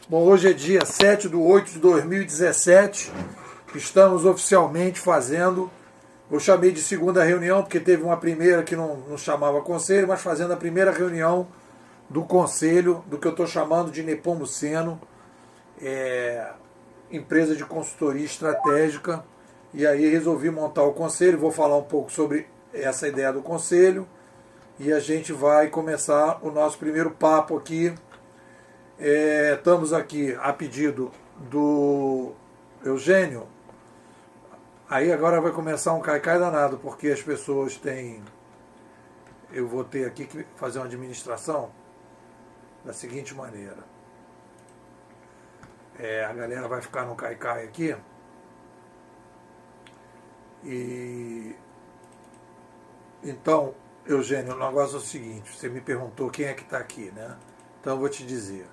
Bom, hoje é dia 7/8/2017, estamos oficialmente fazendo, eu chamei de segunda reunião, porque teve uma primeira que não chamava conselho, mas fazendo a primeira reunião do conselho, do que eu estou chamando de Nepomuceno, empresa de consultoria estratégica, e aí resolvi montar o conselho, vou falar um pouco sobre essa ideia do conselho, e a gente vai começar o nosso primeiro papo aqui. Estamos aqui a pedido do Eugênio. Aí agora vai começar um cai-cai danado, porque as pessoas têm... Eu vou ter aqui que fazer uma administração da seguinte maneira. A galera vai ficar no cai-cai aqui. E... Então, Eugênio, o negócio é o seguinte. Você me perguntou quem é que está aqui, né? Então eu vou te dizer.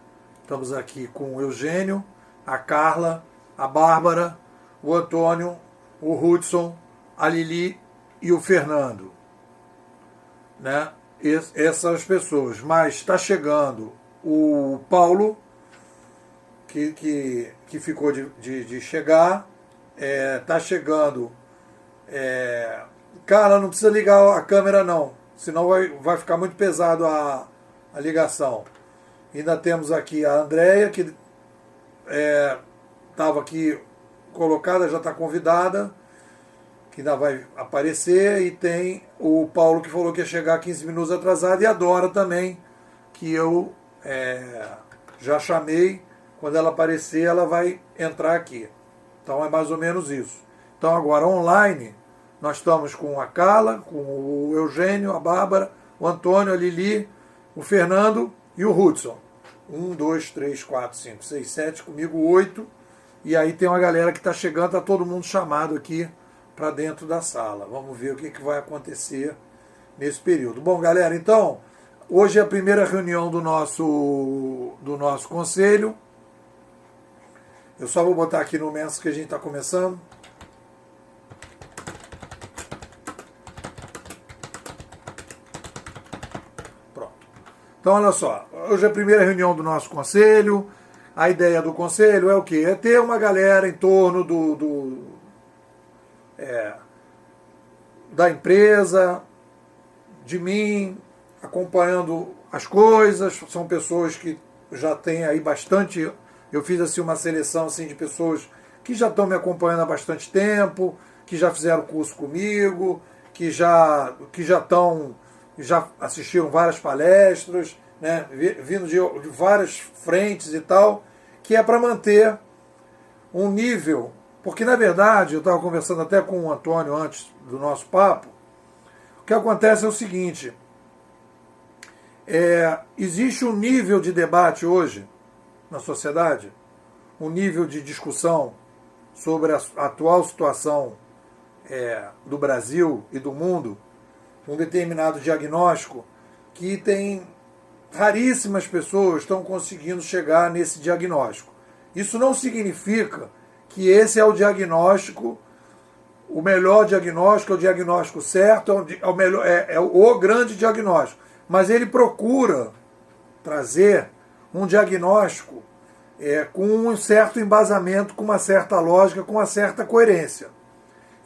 Estamos aqui com o Eugênio, a Carla, a Bárbara, o Antônio, o Hudson, a Lili e o Fernando. Né? Essas pessoas. Mas está chegando o Paulo, que ficou de chegar. Está chegando... Carla, não precisa ligar a câmera não, senão vai ficar muito pesado a ligação. Ainda temos aqui a Andréia, que estava aqui colocada, já está convidada, que ainda vai aparecer, e tem o Paulo, que falou que ia chegar 15 minutos atrasado, e a Dora também, que eu já chamei. Quando ela aparecer, ela vai entrar aqui. Então é mais ou menos isso. Então agora online, nós estamos com a Carla, com o Eugênio, a Bárbara, o Antônio, a Lili, o Fernando e o Hudson. 1, 2, 3, 4, 5, 6, 7, comigo 8. E aí tem uma galera que está chegando, está todo mundo chamado aqui para dentro da sala. Vamos ver o que vai acontecer nesse período. Bom, galera, então, hoje é a primeira reunião do nosso conselho. Eu só vou botar aqui no Mensa que a gente está começando. Então, olha só, hoje é a primeira reunião do nosso conselho. A ideia do conselho é o quê? É ter uma galera em torno da empresa, de mim, acompanhando as coisas. São pessoas que já têm aí bastante... Eu fiz assim uma seleção assim, de pessoas que já estão me acompanhando há bastante tempo, que já fizeram curso comigo, que já assistiram várias palestras, né, vindo de várias frentes e tal, que é para manter um nível, porque na verdade, eu estava conversando até com o Antônio antes do nosso papo, o que acontece é o seguinte, existe um nível de debate hoje na sociedade, um nível de discussão sobre a atual situação do Brasil e do mundo, um determinado diagnóstico, que tem raríssimas pessoas estão conseguindo chegar nesse diagnóstico. Isso não significa que esse é o diagnóstico, o melhor diagnóstico, é o diagnóstico certo, é o grande diagnóstico. Mas ele procura trazer um diagnóstico com um certo embasamento, com uma certa lógica, com uma certa coerência.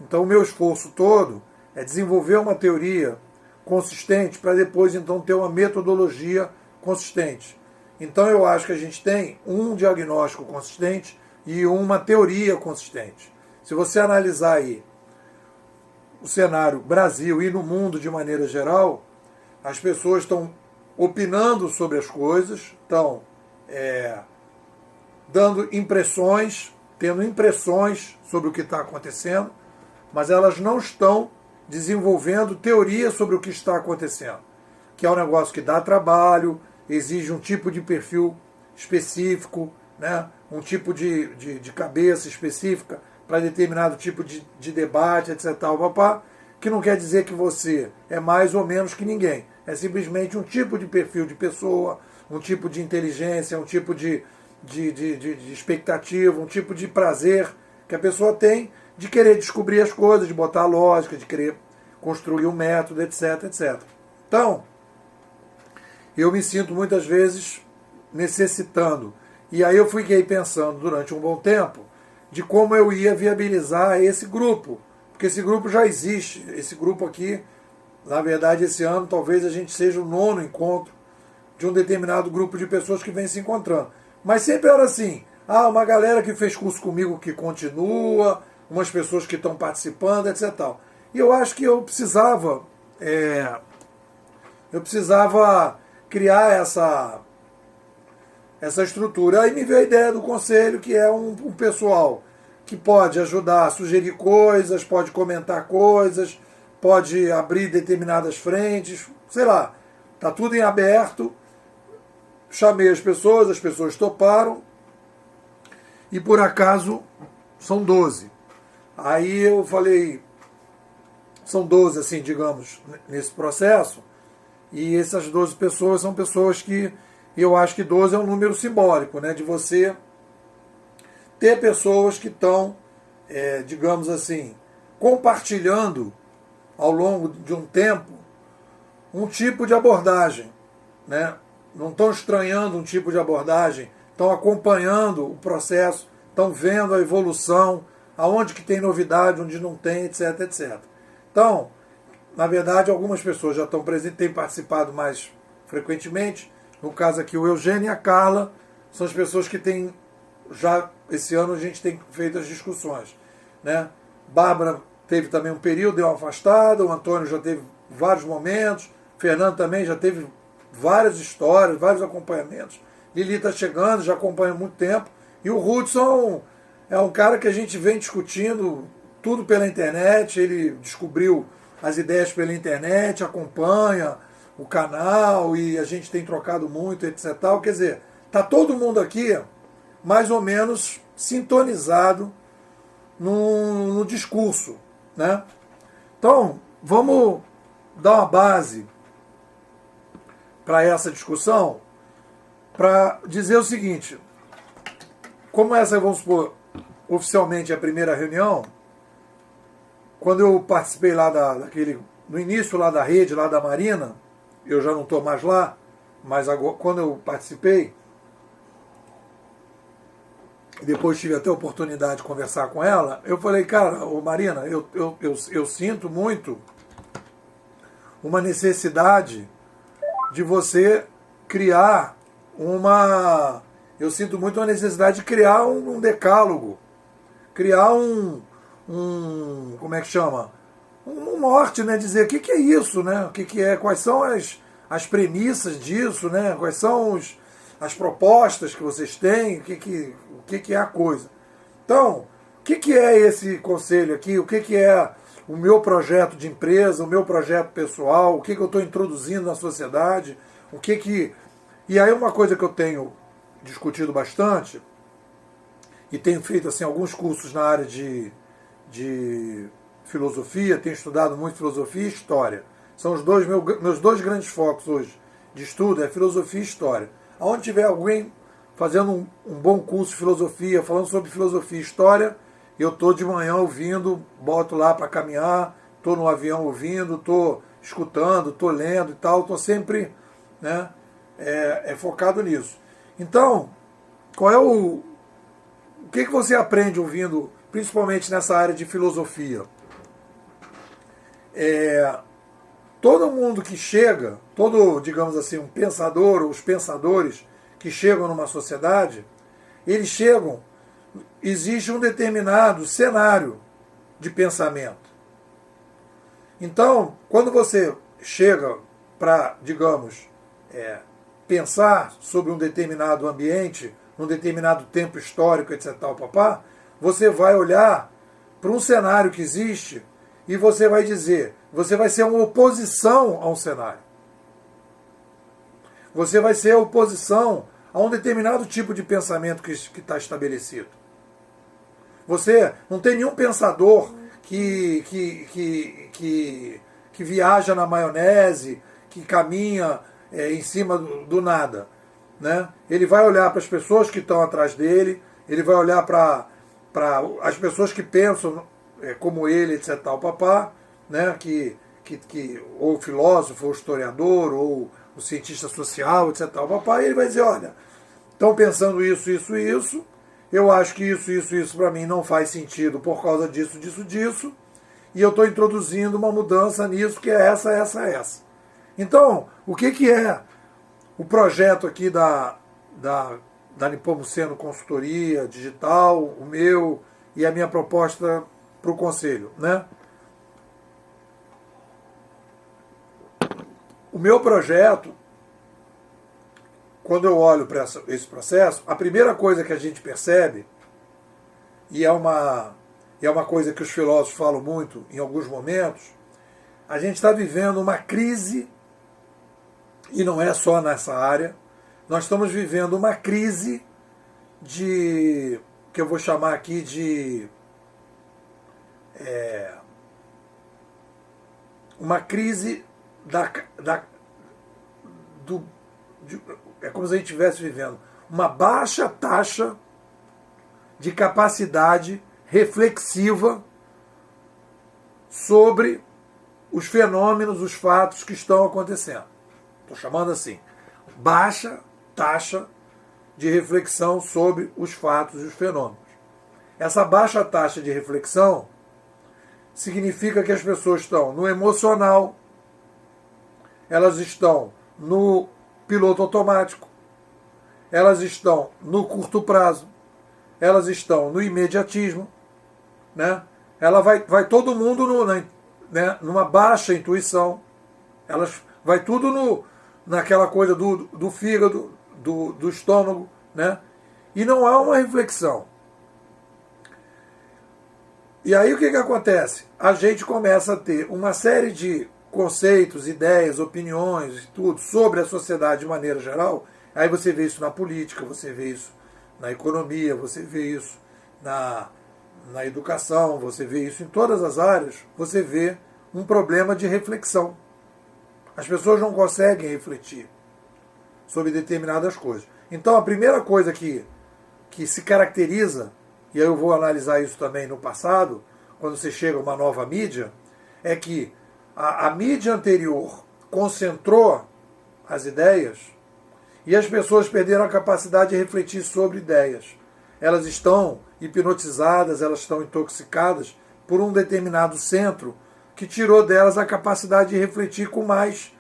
Então o meu esforço todo é desenvolver uma teoria consistente para depois, então, ter uma metodologia consistente. Então, eu acho que a gente tem um diagnóstico consistente e uma teoria consistente. Se você analisar aí o cenário Brasil e no mundo de maneira geral, as pessoas estão opinando sobre as coisas, estão dando impressões, tendo impressões sobre o que está acontecendo, mas elas não estão desenvolvendo teoria sobre o que está acontecendo, que é um negócio que dá trabalho, exige um tipo de perfil específico, né? Um tipo de cabeça específica para determinado tipo de debate, etc. Que não quer dizer que você é mais ou menos que ninguém. É simplesmente um tipo de perfil de pessoa, um tipo de inteligência, um tipo de expectativa, um tipo de prazer que a pessoa tem de querer descobrir as coisas, de botar a lógica, de querer construir um método, etc, etc. Então, eu me sinto muitas vezes necessitando E aí eu fiquei pensando durante um bom tempo de como eu ia viabilizar esse grupo, porque esse grupo já existe. Esse grupo aqui, na verdade, esse ano talvez a gente seja o 9º encontro de um determinado grupo de pessoas que vem se encontrando. Mas sempre era assim, uma galera que fez curso comigo que continua, umas pessoas que estão participando, etc. Tal. E eu acho que eu precisava criar essa estrutura. Aí me veio a ideia do conselho, que é um pessoal que pode ajudar a sugerir coisas, pode comentar coisas, pode abrir determinadas frentes, sei lá, está tudo em aberto. Chamei as pessoas toparam, e por acaso são 12. Aí eu falei, são 12, assim, digamos, nesse processo, e essas 12 pessoas são pessoas que eu acho que 12 é um número simbólico, né, de você ter pessoas que estão, digamos assim, compartilhando ao longo de um tempo um tipo de abordagem, né? Não estão estranhando um tipo de abordagem, estão acompanhando o processo, estão vendo a evolução, aonde que tem novidade, onde não tem, etc, etc. Então, na verdade, algumas pessoas já estão presentes, têm participado mais frequentemente. No caso aqui, o Eugênio e a Carla são as pessoas que têm, já esse ano a gente tem feito as discussões, né? Bárbara teve também um período, deu uma afastada, o Antônio já teve vários momentos, o Fernando também já teve várias histórias, vários acompanhamentos. Lili está chegando, já acompanha há muito tempo. E o Hudson é um cara que a gente vem discutindo tudo pela internet. Ele descobriu as ideias pela internet, acompanha o canal e a gente tem trocado muito, etc. Quer dizer, está todo mundo aqui mais ou menos sintonizado no discurso, né? Então, vamos dar uma base para essa discussão, para dizer o seguinte: como essa, vamos supor, oficialmente é a primeira reunião, quando eu participei lá no início lá da rede, lá da Marina, eu já não estou mais lá, mas agora, quando eu participei, depois tive até a oportunidade de conversar com ela, eu falei, cara, Marina, eu sinto muito uma necessidade de você criar eu sinto muito uma necessidade de criar um decálogo, criar como é que chama? Um norte, né? Dizer o que é isso, né? O que é, quais são as premissas disso, né? Quais são as propostas que vocês têm, o que é a coisa. Então, o que é esse conselho aqui? O que é o meu projeto de empresa, o meu projeto pessoal, o que eu estou introduzindo na sociedade, E aí uma coisa que eu tenho discutido bastante, e tenho feito assim, alguns cursos na área de filosofia, tenho estudado muito filosofia e história. São os meus dois grandes focos hoje de estudo, é filosofia e história. Aonde tiver alguém fazendo um bom curso de filosofia, falando sobre filosofia e história, eu estou de manhã ouvindo, boto lá para caminhar, estou no avião ouvindo, estou escutando, estou lendo e tal, estou sempre, né, focado nisso. Então, qual é o que você aprende ouvindo, principalmente nessa área de filosofia? Todo mundo que chega, digamos assim, um pensador, ou os pensadores que chegam numa sociedade, eles chegam, existe um determinado cenário de pensamento. Então, quando você chega para, digamos, pensar sobre um determinado ambiente, num determinado tempo histórico, etc., você vai olhar para um cenário que existe e você vai dizer, você vai ser uma oposição a um cenário. Você vai ser oposição a um determinado tipo de pensamento que está estabelecido. Você não tem nenhum pensador que viaja na maionese, que caminha em cima do nada, né? Ele vai olhar para as pessoas que estão atrás dele, ele vai olhar para as pessoas que pensam como ele, etc. Né? Ou o filósofo, ou o historiador, ou o cientista social, etc. E ele vai dizer, olha, estão pensando isso, isso e isso, eu acho que isso para mim não faz sentido por causa disso, disso, disso, e eu estou introduzindo uma mudança nisso que é essa. Então, o que é o projeto aqui da Nepomuceno Consultoria Digital, o meu e a minha proposta para o Conselho, né? O meu projeto, quando eu olho para esse processo, a primeira coisa que a gente percebe, e é uma coisa que os filósofos falam muito em alguns momentos, a gente está vivendo uma crise, e não é só nessa área, nós estamos vivendo uma crise que eu vou chamar aqui de uma crise é como se a gente estivesse vivendo uma baixa taxa de capacidade reflexiva sobre os fenômenos, os fatos que estão acontecendo. Estou chamando assim, baixa taxa de reflexão sobre os fatos e os fenômenos. Essa baixa taxa de reflexão significa que as pessoas estão no emocional, elas estão no piloto automático, elas estão no curto prazo, elas estão no imediatismo, né? Ela vai todo mundo numa baixa intuição, vai tudo naquela coisa do fígado, do estômago, né? E não há uma reflexão. E aí o que acontece? A gente começa a ter uma série de conceitos, ideias, opiniões e tudo sobre a sociedade de maneira geral. Aí você vê isso na política, você vê isso na economia, você vê isso na educação, você vê isso em todas as áreas, você vê um problema de reflexão. As pessoas não conseguem refletir sobre determinadas coisas. Então a primeira coisa que se caracteriza, e aí eu vou analisar isso também no passado, quando você chega a uma nova mídia, é que a mídia anterior concentrou as ideias e as pessoas perderam a capacidade de refletir sobre ideias. Elas estão hipnotizadas, elas estão intoxicadas por um determinado centro que tirou delas a capacidade de refletir com mais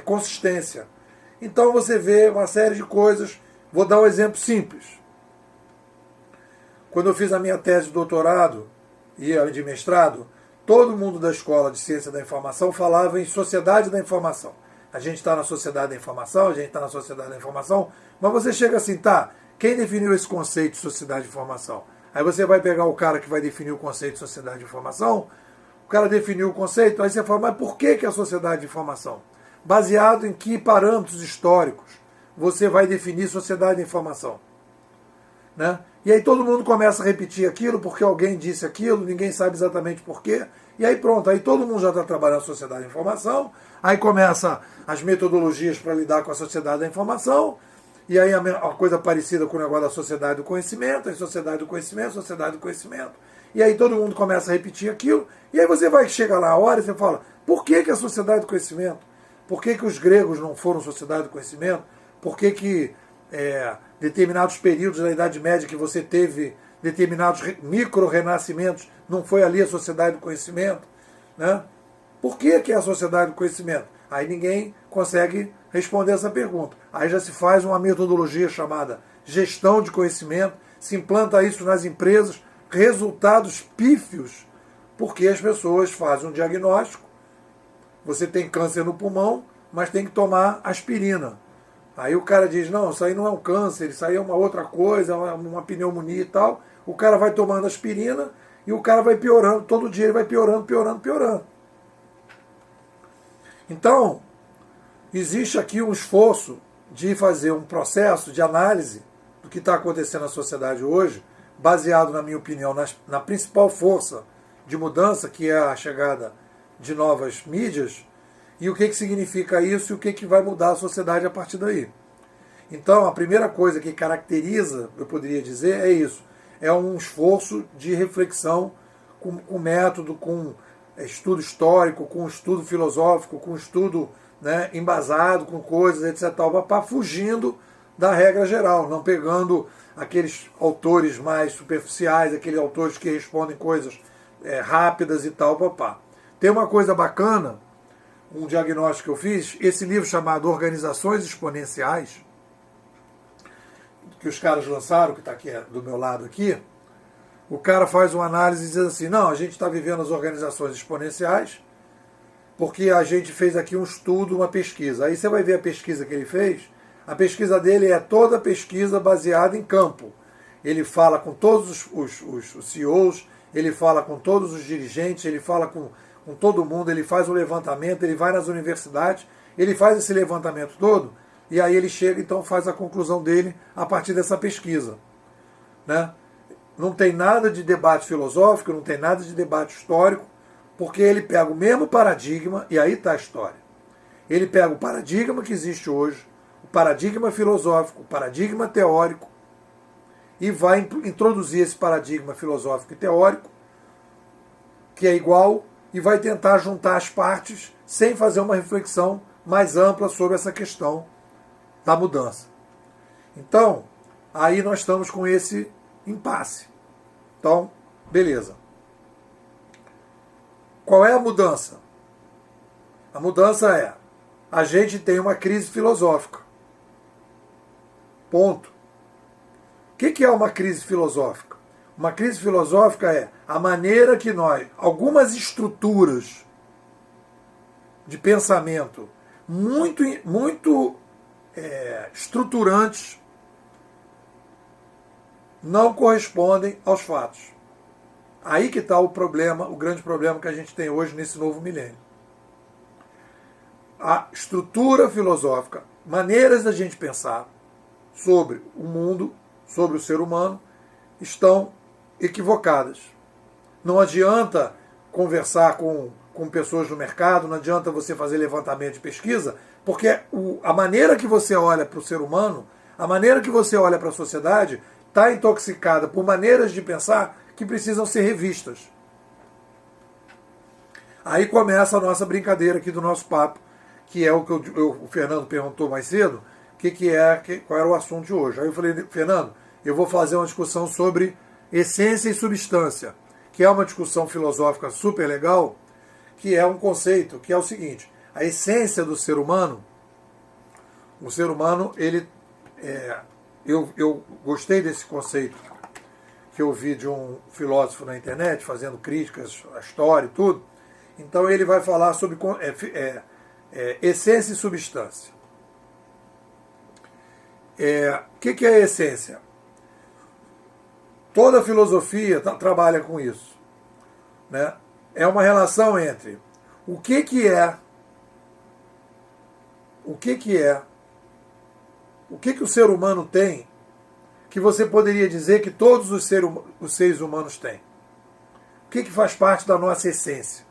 consistência. Então você vê uma série de coisas. Vou dar um exemplo simples. Quando eu fiz a minha tese de doutorado e a de mestrado, todo mundo da Escola de Ciência da Informação falava em sociedade da informação. A gente está na sociedade da informação, a gente está na sociedade da informação, mas você chega assim, tá, quem definiu esse conceito de sociedade de informação? Aí você vai pegar o cara que vai definir o conceito de sociedade de informação, o cara definiu o conceito, aí você fala, mas por que é a sociedade de informação? Baseado em que parâmetros históricos você vai definir sociedade de informação? Né? E aí todo mundo começa a repetir aquilo porque alguém disse aquilo, ninguém sabe exatamente porquê, e aí pronto, aí todo mundo já está trabalhando na sociedade da informação, aí começa as metodologias para lidar com a sociedade da informação, e aí a coisa parecida com o negócio da sociedade do conhecimento, a sociedade do conhecimento, e aí todo mundo começa a repetir aquilo, e aí você vai chegar lá a hora e você fala, por que a sociedade do conhecimento? Por que os gregos não foram sociedade do conhecimento? Por que determinados períodos da Idade Média que você teve determinados micro-renascimentos, não foi ali a sociedade do conhecimento? Né? Por que é a sociedade do conhecimento? Aí ninguém consegue responder essa pergunta. Aí já se faz uma metodologia chamada gestão de conhecimento, se implanta isso nas empresas, resultados pífios, porque as pessoas fazem um diagnóstico, você tem câncer no pulmão, mas tem que tomar aspirina. Aí o cara diz, não, isso aí não é um câncer, isso aí é uma outra coisa, uma pneumonia e tal. O cara vai tomando aspirina e o cara vai piorando, todo dia ele vai piorando. Então, existe aqui um esforço de fazer um processo de análise do que está acontecendo na sociedade hoje, baseado, na minha opinião, na principal força de mudança, que é a chegada de novas mídias, e o que significa isso e o que vai mudar a sociedade a partir daí. Então, a primeira coisa que caracteriza, eu poderia dizer, é isso. É um esforço de reflexão com método, com estudo histórico, com estudo filosófico, com estudo, né, embasado, com coisas, etc., para fugindo da regra geral, não pegando aqueles autores mais superficiais, aqueles autores que respondem coisas rápidas e tal, papá. Tem uma coisa bacana, um diagnóstico que eu fiz, esse livro chamado Organizações Exponenciais, que os caras lançaram, que está aqui do meu lado aqui, o cara faz uma análise e diz assim, não, a gente está vivendo as organizações exponenciais porque a gente fez aqui um estudo, uma pesquisa. Aí você vai ver a pesquisa que ele fez, a pesquisa dele é toda pesquisa baseada em campo. Ele fala com todos os CEOs, ele fala com todos os dirigentes, ele fala com todo mundo, ele faz o levantamento, ele vai nas universidades, ele faz esse levantamento todo, e aí ele chega, então faz a conclusão dele a partir dessa pesquisa. Né? Não tem nada de debate filosófico, não tem nada de debate histórico, porque ele pega o mesmo paradigma, e aí está a história. Ele pega o paradigma que existe hoje, o paradigma filosófico, o paradigma teórico, e vai introduzir esse paradigma filosófico e teórico, que é igual, e vai tentar juntar as partes sem fazer uma reflexão mais ampla sobre essa questão da mudança. Então, aí nós estamos com esse impasse. Então, beleza. Qual é a mudança? A mudança é, a gente tem uma crise filosófica. Ponto. O que é uma crise filosófica? Uma crise filosófica é a maneira que nós, algumas estruturas de pensamento muito estruturantes, não correspondem aos fatos. Aí que está o problema, o grande problema que a gente tem hoje nesse novo milênio. A estrutura filosófica, maneiras da gente pensar sobre o mundo, sobre o ser humano, estão equivocadas. Não adianta conversar com pessoas no mercado, não adianta você fazer levantamento de pesquisa, porque a maneira que você olha para o ser humano, a maneira que você olha para a sociedade, está intoxicada por maneiras de pensar que precisam ser revistas. Aí começa a nossa brincadeira aqui do nosso papo, que é o que o Fernando perguntou mais cedo, qual era o assunto de hoje. Aí eu falei, Fernando, eu vou fazer uma discussão sobre essência e substância, que é uma discussão filosófica super legal, que é um conceito, que é o seguinte, a essência do ser humano, o ser humano, ele eu gostei desse conceito que eu vi de um filósofo na internet, fazendo críticas à história e tudo. Então ele vai falar sobre essência e substância. O que é a essência? Toda filosofia trabalha com isso. Né? É uma relação entre o que o ser humano tem que você poderia dizer que todos os seres humanos têm. O que faz parte da nossa essência?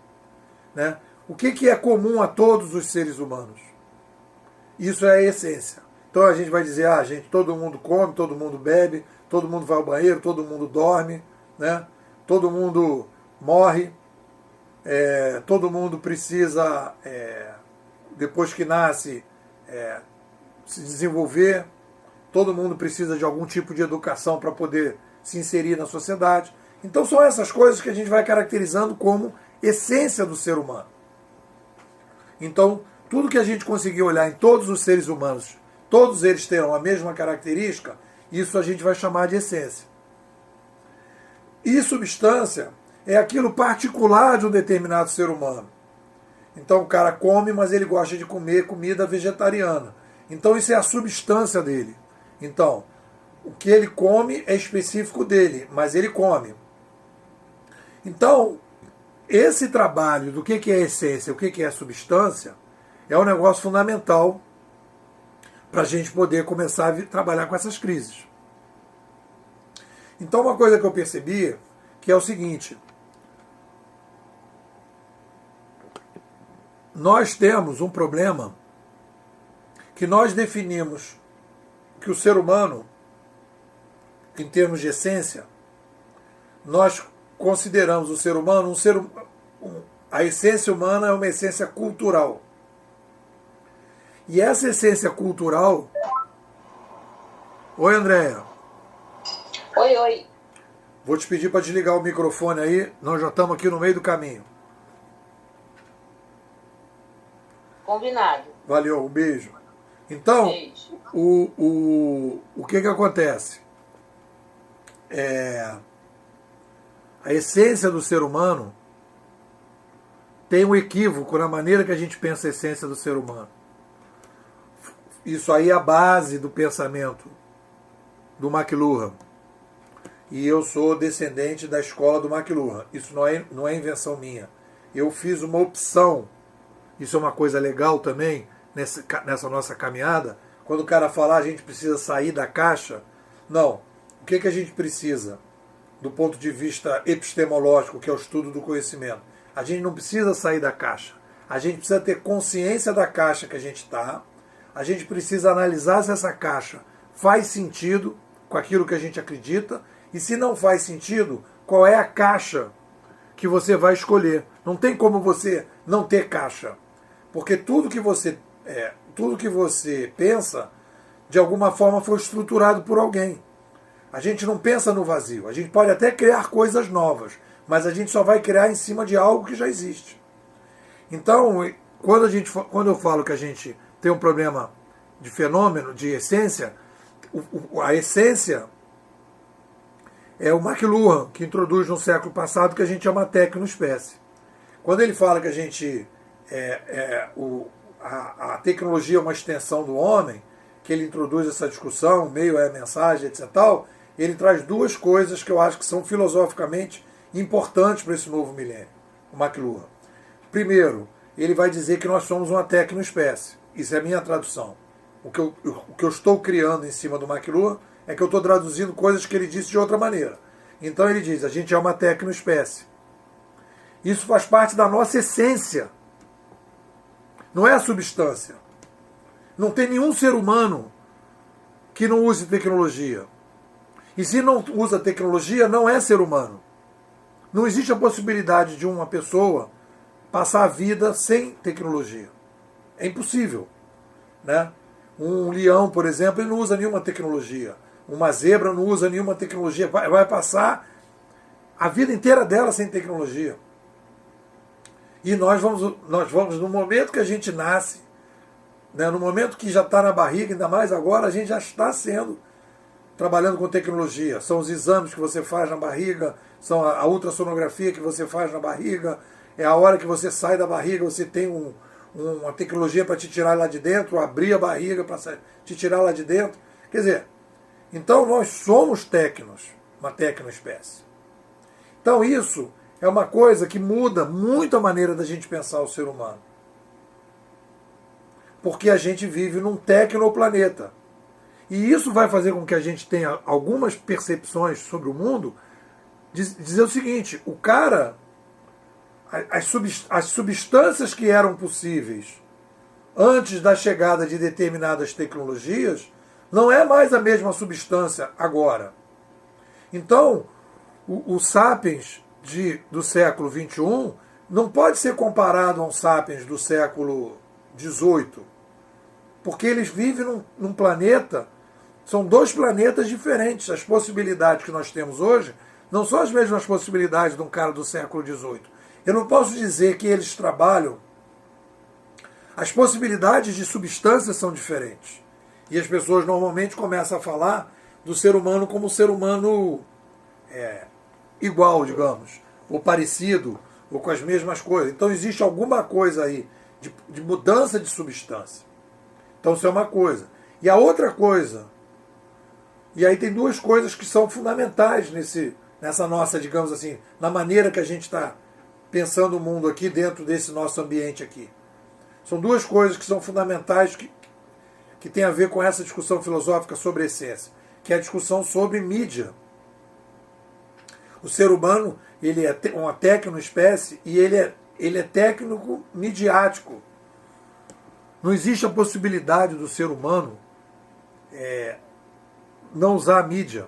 Né? O que é comum a todos os seres humanos? Isso é a essência. Então a gente vai dizer, gente, todo mundo come, todo mundo bebe, todo mundo vai ao banheiro, todo mundo dorme, né? Todo mundo morre, todo mundo precisa, depois que nasce, se desenvolver, todo mundo precisa de algum tipo de educação para poder se inserir na sociedade. Então são essas coisas que a gente vai caracterizando como essência do ser humano. Então, tudo que a gente conseguir olhar em todos os seres humanos, todos eles terão a mesma característica, isso a gente vai chamar de essência. E substância é aquilo particular de um determinado ser humano. Então o cara come, mas ele gosta de comer comida vegetariana. Então isso é a substância dele. Então, o que ele come é específico dele, mas ele come. Então, esse trabalho do que é essência, o que é substância, é um negócio fundamental para a gente poder começar a trabalhar com essas crises. Então, uma coisa que eu percebi, que é o seguinte, nós temos um problema que nós definimos que o ser humano, em termos de essência, nós consideramos o ser humano a essência humana é uma essência cultural. E essa essência cultural, Oi, Andréia. Oi, oi. Vou te pedir para desligar o microfone aí, nós já estamos aqui no meio do caminho. Combinado. Valeu, um beijo. Então, Beijo. o que acontece? A essência do ser humano tem um equívoco na maneira que a gente pensa a essência do ser humano. Isso aí é a base do pensamento do McLuhan. E eu sou descendente da escola do McLuhan. Isso não é invenção minha. Eu fiz uma opção. Isso é uma coisa legal também, nessa nossa caminhada. Quando o cara fala, a gente precisa sair da caixa. Não. O que a gente precisa? Do ponto de vista epistemológico, que é o estudo do conhecimento. A gente não precisa sair da caixa. A gente precisa ter consciência da caixa que a gente está. A gente precisa analisar se essa caixa faz sentido com aquilo que a gente acredita. E se não faz sentido, qual é a caixa que você vai escolher? Não tem como você não ter caixa. Porque tudo que você pensa, de alguma forma foi estruturado por alguém. A gente não pensa no vazio. A gente pode até criar coisas novas, mas a gente só vai criar em cima de algo que já existe. Então, quando eu falo que a gente tem um problema de fenômeno, de essência, a essência é o McLuhan, que introduz no século passado, que a gente chama tecnoespécie. Quando ele fala que a gente a tecnologia é uma extensão do homem, que ele introduz essa discussão, o meio é a mensagem, etc. Tal, ele traz duas coisas que eu acho que são filosoficamente importantes para esse novo milênio, o McLuhan. Primeiro, ele vai dizer que nós somos uma tecnoespécie. Isso é a minha tradução. O que eu estou criando em cima do McLuhan é que eu estou traduzindo coisas que ele disse de outra maneira. Então ele diz, a gente é uma tecnoespécie. Isso faz parte da nossa essência. Não é a substância. Não tem nenhum ser humano que não use tecnologia. E se não usa tecnologia, não é ser humano. Não existe a possibilidade de uma pessoa passar a vida sem tecnologia. É impossível. Né? Um leão, por exemplo, ele não usa nenhuma tecnologia. Uma zebra não usa nenhuma tecnologia. Vai passar a vida inteira dela sem tecnologia. E nós vamos no momento que a gente nasce, né, no momento que já está na barriga, ainda mais agora, a gente já está trabalhando com tecnologia. São os exames que você faz na barriga, são a ultrassonografia que você faz na barriga, é a hora que você sai da barriga, você tem uma tecnologia para te tirar lá de dentro, abrir a barriga para te tirar lá de dentro. Quer dizer, então nós somos uma tecnoespécie. Então isso é uma coisa que muda muito a maneira da gente pensar o ser humano. Porque a gente vive num tecnoplaneta. E isso vai fazer com que a gente tenha algumas percepções sobre o mundo, dizer o seguinte, o cara, as substâncias que eram possíveis antes da chegada de determinadas tecnologias, não é mais a mesma substância agora. Então, o sapiens do século XXI não pode ser comparado a um sapiens do século XVIII, porque eles vivem num planeta, são dois planetas diferentes. As possibilidades que nós temos hoje não são as mesmas possibilidades de um cara do século XVIII. Eu não posso dizer que eles trabalham. As possibilidades de substâncias são diferentes. E as pessoas normalmente começam a falar do ser humano como um ser humano igual, digamos, ou parecido, ou com as mesmas coisas. Então existe alguma coisa aí de mudança de substância. Então isso é uma coisa. E a outra coisa, e aí tem duas coisas que são fundamentais nessa nossa, digamos assim, na maneira que a gente está pensando o mundo aqui dentro desse nosso ambiente aqui. São duas coisas que são fundamentais que tem a ver com essa discussão filosófica sobre essência, que é a discussão sobre mídia. O ser humano, ele é uma tecnoespécie e ele é técnico midiático. Não existe a possibilidade do ser humano não usar a mídia.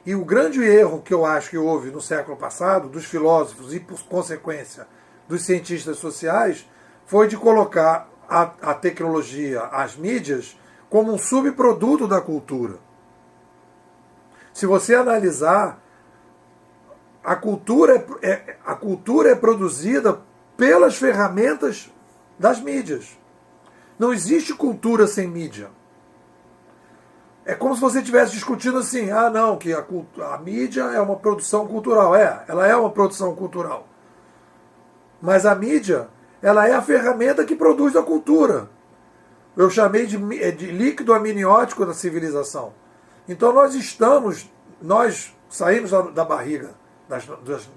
E o grande erro que eu acho que houve no século passado, dos filósofos e, por consequência, dos cientistas sociais, foi de colocar a tecnologia, as mídias, como um subproduto da cultura. Se você analisar, a cultura é produzida pelas ferramentas das mídias. Não existe cultura sem mídia. É como se você estivesse discutindo assim, não, que a mídia é uma produção cultural. Ela é uma produção cultural. Mas a mídia, ela é a ferramenta que produz a cultura. Eu chamei de líquido amniótico da civilização. Então nós saímos da barriga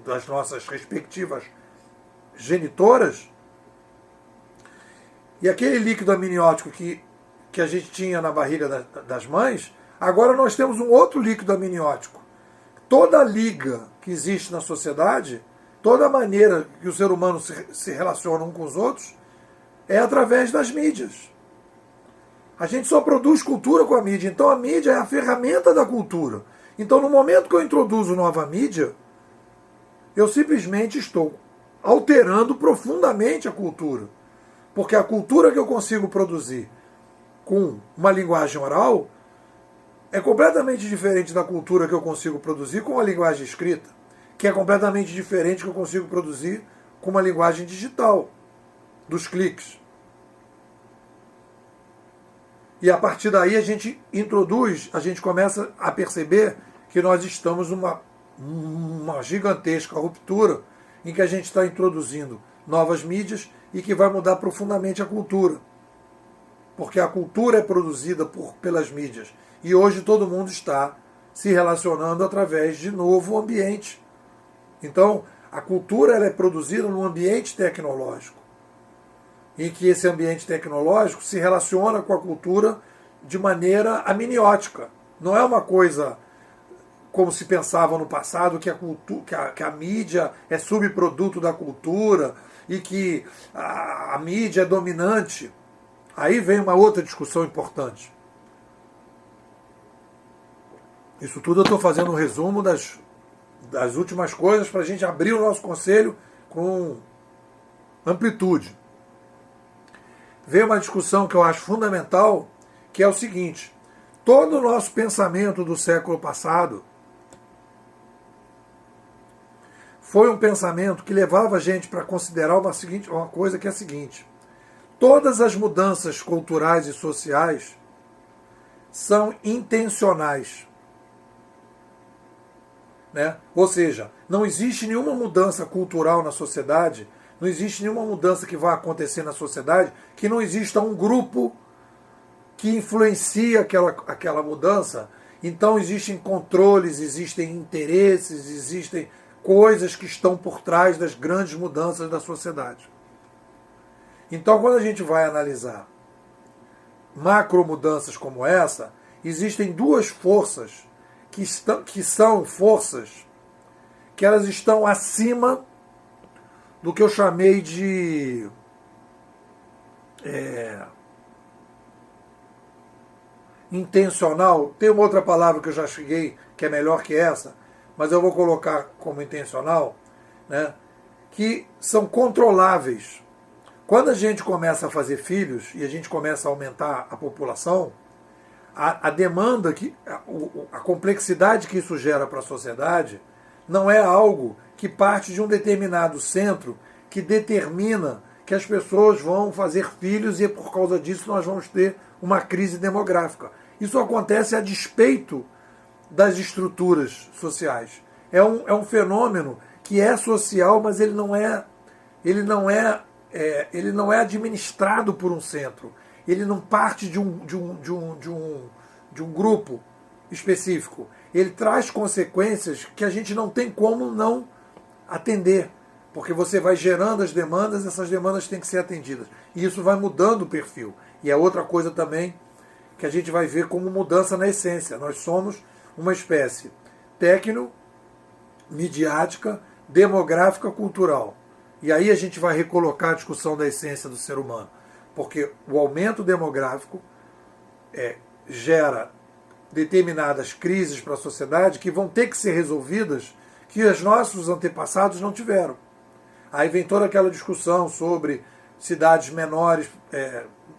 das nossas respectivas genitoras, e aquele líquido amniótico que a gente tinha na barriga das mães, agora nós temos um outro líquido amniótico. Toda a liga que existe na sociedade, toda a maneira que o ser humano se relaciona um com os outros, é através das mídias. A gente só produz cultura com a mídia, então a mídia é a ferramenta da cultura. Então no momento que eu introduzo nova mídia, eu simplesmente estou alterando profundamente a cultura. Porque a cultura que eu consigo produzir com uma linguagem oral é completamente diferente da cultura que eu consigo produzir com uma linguagem escrita, que é completamente diferente que eu consigo produzir com uma linguagem digital, dos cliques. E a partir daí a gente começa a perceber que nós estamos numa gigantesca ruptura em que a gente está introduzindo novas mídias e que vai mudar profundamente a cultura. Porque a cultura é produzida pelas mídias. E hoje todo mundo está se relacionando através de novo ambiente. Então, a cultura ela é produzida num ambiente tecnológico, em que esse ambiente tecnológico se relaciona com a cultura de maneira amniótica. Não é uma coisa como se pensava no passado, que a mídia é subproduto da cultura e que a mídia é dominante. Aí vem uma outra discussão importante. Isso tudo eu estou fazendo um resumo das últimas coisas para a gente abrir o nosso conselho com amplitude. Veio uma discussão que eu acho fundamental, que é o seguinte: todo o nosso pensamento do século passado foi um pensamento que levava a gente para considerar uma coisa que é a seguinte: todas as mudanças culturais e sociais são intencionais. Né? Ou seja, não existe nenhuma mudança cultural na sociedade, não existe nenhuma mudança que vai acontecer na sociedade que não exista um grupo que influencia aquela mudança. Então existem controles, existem interesses, existem coisas que estão por trás das grandes mudanças da sociedade. Então, quando a gente vai analisar macro mudanças como essa, existem duas forças que são forças que elas estão acima do que eu chamei de intencional. Tem uma outra palavra que eu já cheguei, que é melhor que essa, mas eu vou colocar como intencional, né, que são controláveis. Quando a gente começa a fazer filhos e a gente começa a aumentar a população, a demanda, a complexidade que isso gera para a sociedade não é algo que parte de um determinado centro que determina que as pessoas vão fazer filhos e por causa disso nós vamos ter uma crise demográfica. Isso acontece a despeito das estruturas sociais. É um fenômeno que é social, mas ele não é administrado por um centro. Ele não parte de um grupo específico. Ele traz consequências que a gente não tem como não atender. Porque você vai gerando as demandas, essas demandas têm que ser atendidas. E isso vai mudando o perfil. E é outra coisa também que a gente vai ver como mudança na essência. Nós somos uma espécie tecno-midiática, demográfica, cultural. E aí a gente vai recolocar a discussão da essência do ser humano. Porque o aumento demográfico gera determinadas crises para a sociedade que vão ter que ser resolvidas que os nossos antepassados não tiveram. Aí vem toda aquela discussão sobre cidades menores,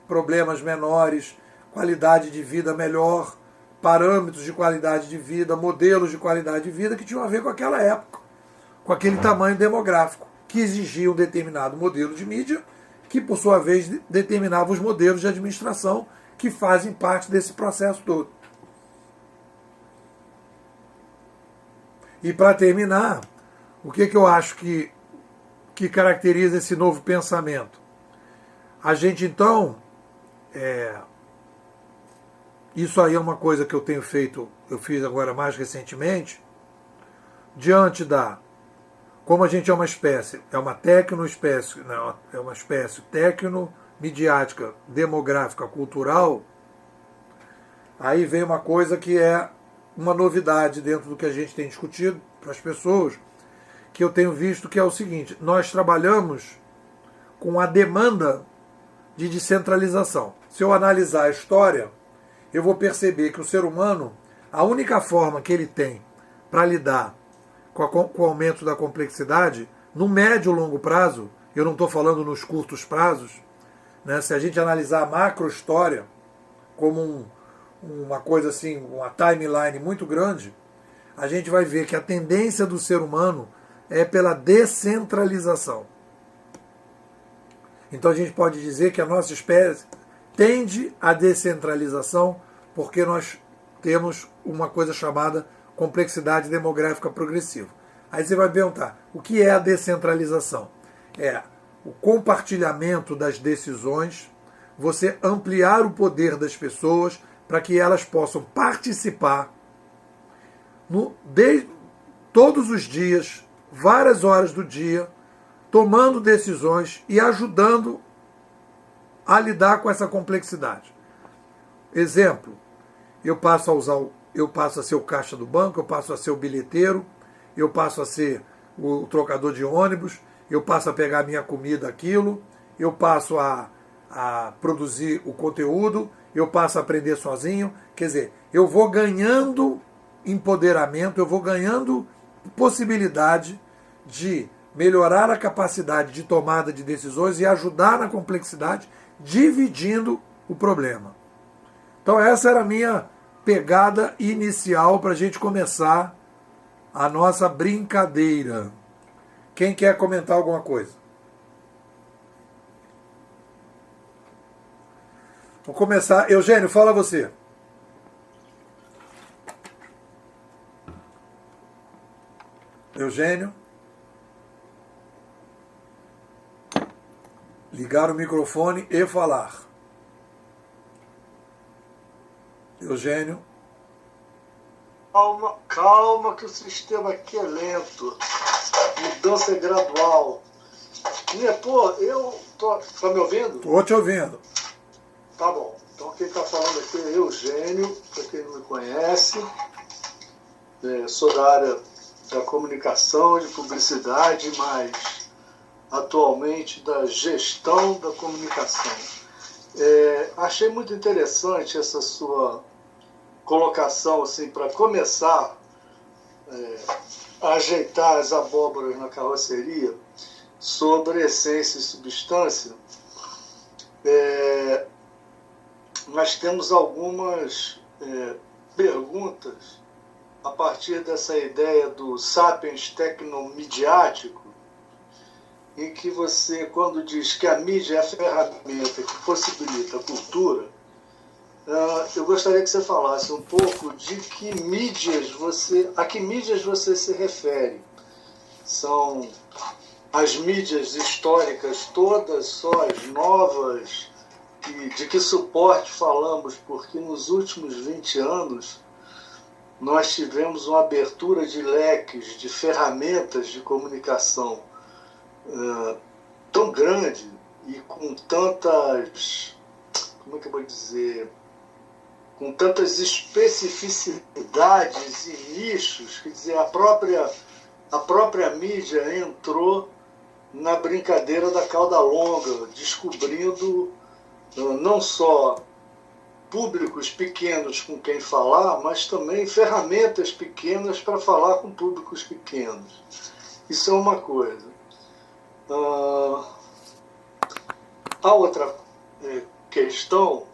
problemas menores, qualidade de vida melhor, parâmetros de qualidade de vida, modelos de qualidade de vida que tinham a ver com aquela época, com aquele tamanho demográfico, que exigia um determinado modelo de mídia, que por sua vez determinava os modelos de administração que fazem parte desse processo todo. E para terminar, o que eu acho que caracteriza esse novo pensamento? A gente então, isso aí é uma coisa que eu tenho feito, eu fiz agora mais recentemente, diante como a gente é uma espécie, é uma tecnoespécie, não, é uma espécie tecno-midiática, demográfica, cultural, aí vem uma coisa que é uma novidade dentro do que a gente tem discutido para as pessoas, que eu tenho visto que é o seguinte: nós trabalhamos com a demanda de descentralização. Se eu analisar a história, eu vou perceber que o ser humano, a única forma que ele tem para lidar com o aumento da complexidade, no médio e longo prazo, eu não estou falando nos curtos prazos, né, se a gente analisar a macro-história como uma coisa assim, uma timeline muito grande, a gente vai ver que a tendência do ser humano é pela descentralização. Então a gente pode dizer que a nossa espécie tende à descentralização porque nós temos uma coisa chamada complexidade demográfica progressiva. Aí você vai perguntar, o que é a descentralização? É o compartilhamento das decisões, você ampliar o poder das pessoas para que elas possam participar todos os dias, várias horas do dia, tomando decisões e ajudando a lidar com essa complexidade. Exemplo, eu passo a ser o caixa do banco, eu passo a ser o bilheteiro, eu passo a ser o trocador de ônibus, eu passo a pegar a minha comida, aquilo, eu passo a produzir o conteúdo, eu passo a aprender sozinho. Quer dizer, eu vou ganhando empoderamento, eu vou ganhando possibilidade de melhorar a capacidade de tomada de decisões e ajudar na complexidade, dividindo o problema. Então essa era a minha pegada inicial para a gente começar a nossa brincadeira. Quem quer comentar alguma coisa? Vou começar. Eugênio, fala você. Eugênio. Ligar o microfone e falar. Eugênio. Calma que o sistema aqui é lento. Mudança é gradual. Tá me ouvindo? Estou te ouvindo. Tá bom. Então quem está falando aqui é Eugênio, para quem não me conhece. Sou da área da comunicação, de publicidade, mas atualmente da gestão da comunicação. Achei muito interessante essa sua colocação, assim, para começar a ajeitar as abóboras na carroceria sobre essência e substância. Nós temos algumas perguntas a partir dessa ideia do sapiens tecnomidiático, em que você, quando diz que a mídia é a ferramenta que possibilita a cultura, eu gostaria que você falasse um pouco de a que mídias você se refere. São as mídias históricas todas, só as novas, e de que suporte falamos, porque nos últimos 20 anos nós tivemos uma abertura de leques, de ferramentas de comunicação tão grande e com tantas, como é que eu vou dizer, com tantas especificidades e nichos, quer dizer, a própria mídia entrou na brincadeira da cauda longa, descobrindo não só públicos pequenos com quem falar, mas também ferramentas pequenas para falar com públicos pequenos. Isso é uma coisa. A outra questão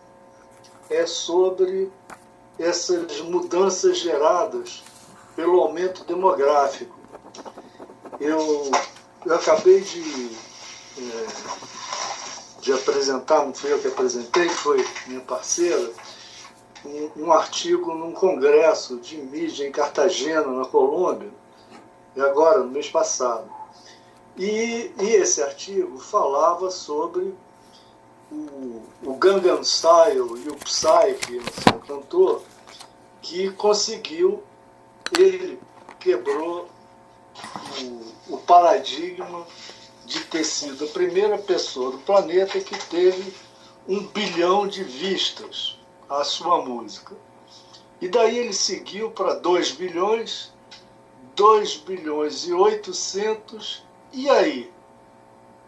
é sobre essas mudanças geradas pelo aumento demográfico. Eu acabei de apresentar, não fui eu que apresentei, foi minha parceira, um artigo num congresso de mídia em Cartagena, na Colômbia, e agora, no mês passado. E esse artigo falava sobre o Gangnam Style e o Psy, que é um cantor, que conseguiu, ele quebrou o paradigma de ter sido a primeira pessoa do planeta que teve 1 bilhão de vistas à sua música. E daí ele seguiu para 2 bilhões, 2 bilhões e 800, e aí,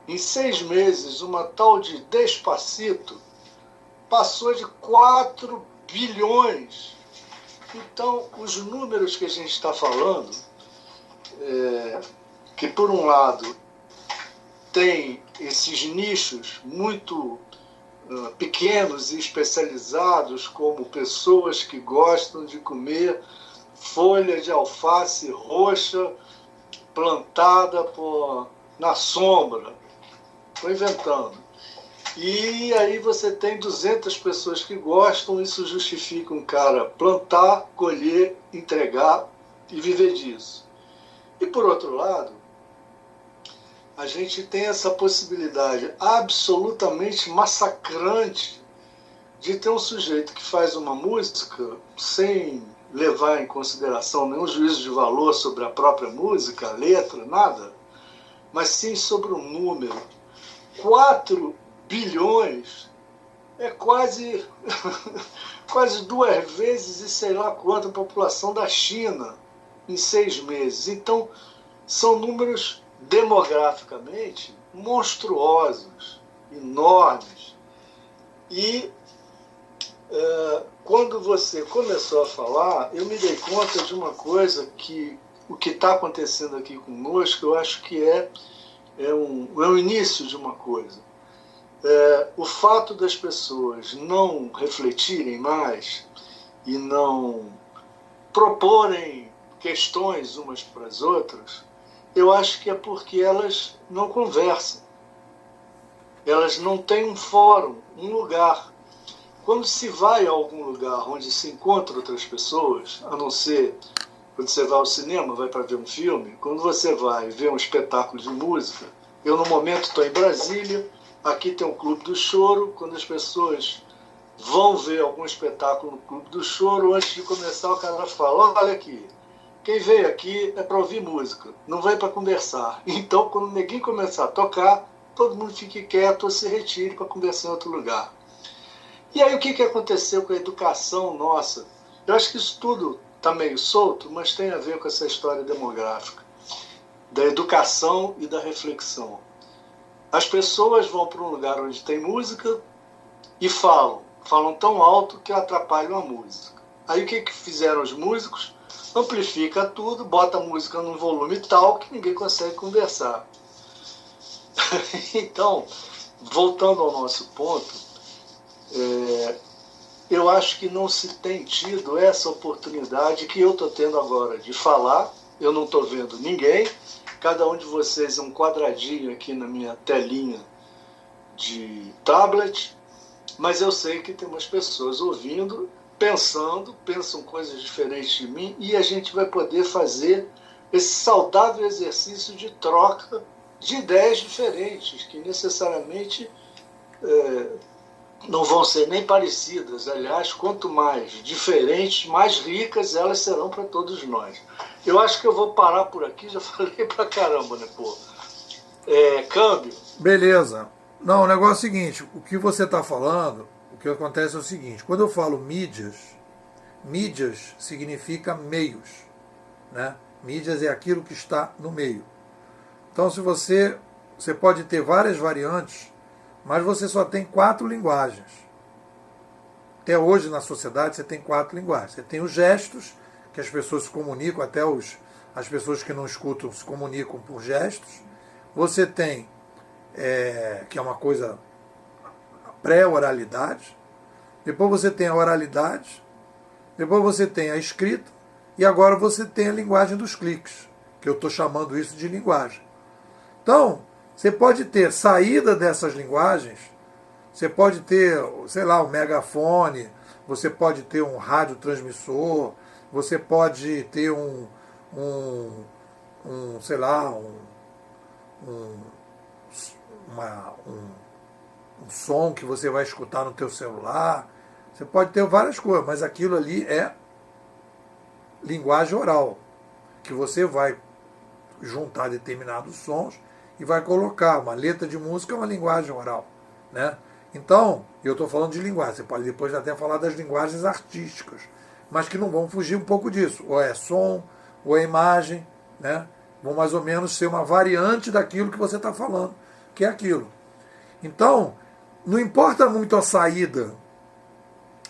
em 6 meses, uma tal de Despacito passou de 4 bilhões. Então, os números que a gente está falando, que por um lado tem esses nichos muito pequenos e especializados, como pessoas que gostam de comer folha de alface roxa plantada na sombra. Estou inventando. E aí você tem 200 pessoas que gostam, isso justifica um cara plantar, colher, entregar e viver disso. E por outro lado, a gente tem essa possibilidade absolutamente massacrante de ter um sujeito que faz uma música sem levar em consideração nenhum juízo de valor sobre a própria música, a letra, nada, mas sim sobre o número. 4 bilhões é quase 2 vezes e sei lá quanto a população da China em 6 meses. Então, são números demograficamente monstruosos, enormes. E quando você começou a falar, eu me dei conta de uma coisa que o que está acontecendo aqui conosco, eu acho que é o início de uma coisa. O fato das pessoas não refletirem mais e não proporem questões umas para as outras, eu acho que é porque elas não conversam. Elas não têm um fórum, um lugar. Quando se vai a algum lugar onde se encontra outras pessoas, a não ser quando você vai ao cinema, vai para ver um filme, quando você vai ver um espetáculo de música, eu no momento estou em Brasília, aqui tem o Clube do Choro, quando as pessoas vão ver algum espetáculo no Clube do Choro, antes de começar o cara fala, olha aqui, quem veio aqui é para ouvir música, não veio para conversar. Então, quando ninguém começar a tocar, todo mundo fique quieto ou se retire para conversar em outro lugar. E aí o que aconteceu com a educação nossa? Eu acho que isso tudo está meio solto, mas tem a ver com essa história demográfica, da educação e da reflexão. As pessoas vão para um lugar onde tem música e falam tão alto que atrapalham a música. Aí o que fizeram os músicos? Amplifica tudo, bota a música num volume tal que ninguém consegue conversar. Então, voltando ao nosso ponto, eu acho que não se tem tido essa oportunidade que eu estou tendo agora de falar. Eu não estou vendo ninguém, cada um de vocês é um quadradinho aqui na minha telinha de tablet, mas eu sei que tem umas pessoas ouvindo, pensam coisas diferentes de mim, e a gente vai poder fazer esse saudável exercício de troca de ideias diferentes, que necessariamente não vão ser nem parecidas. Aliás, quanto mais diferentes, mais ricas elas serão para todos nós. Eu acho que eu vou parar por aqui, já falei pra caramba, né, pô? Câmbio. Beleza. Não, o negócio é o seguinte, o que você está falando, o que acontece é o seguinte, quando eu falo mídias significa meios, né? Mídias é aquilo que está no meio. Então, se você pode ter várias variantes, mas você só tem 4 linguagens. Até hoje na sociedade você tem 4 linguagens. Você tem os gestos, que as pessoas se comunicam, até as pessoas que não escutam se comunicam por gestos. Você tem, que é uma coisa, a pré-oralidade. Depois você tem a oralidade. depois você tem a escrita e agora você tem a linguagem dos cliques, que eu estou chamando isso de linguagem. Então, você pode ter saída dessas linguagens, você pode ter, sei lá, um megafone, você pode ter um radiotransmissor, você pode ter sei lá, um som que você vai escutar no teu celular. Você pode ter várias coisas, mas aquilo ali é linguagem oral, que você vai juntar determinados sons e vai colocar. Uma letra de música é uma linguagem oral, né? Então, eu estou falando de linguagem, você pode depois até falar das linguagens artísticas, mas que não vão fugir um pouco disso. Ou é som, ou é imagem, né? Vão mais ou menos ser uma variante daquilo que você está falando, que é aquilo. Então, não importa muito a saída.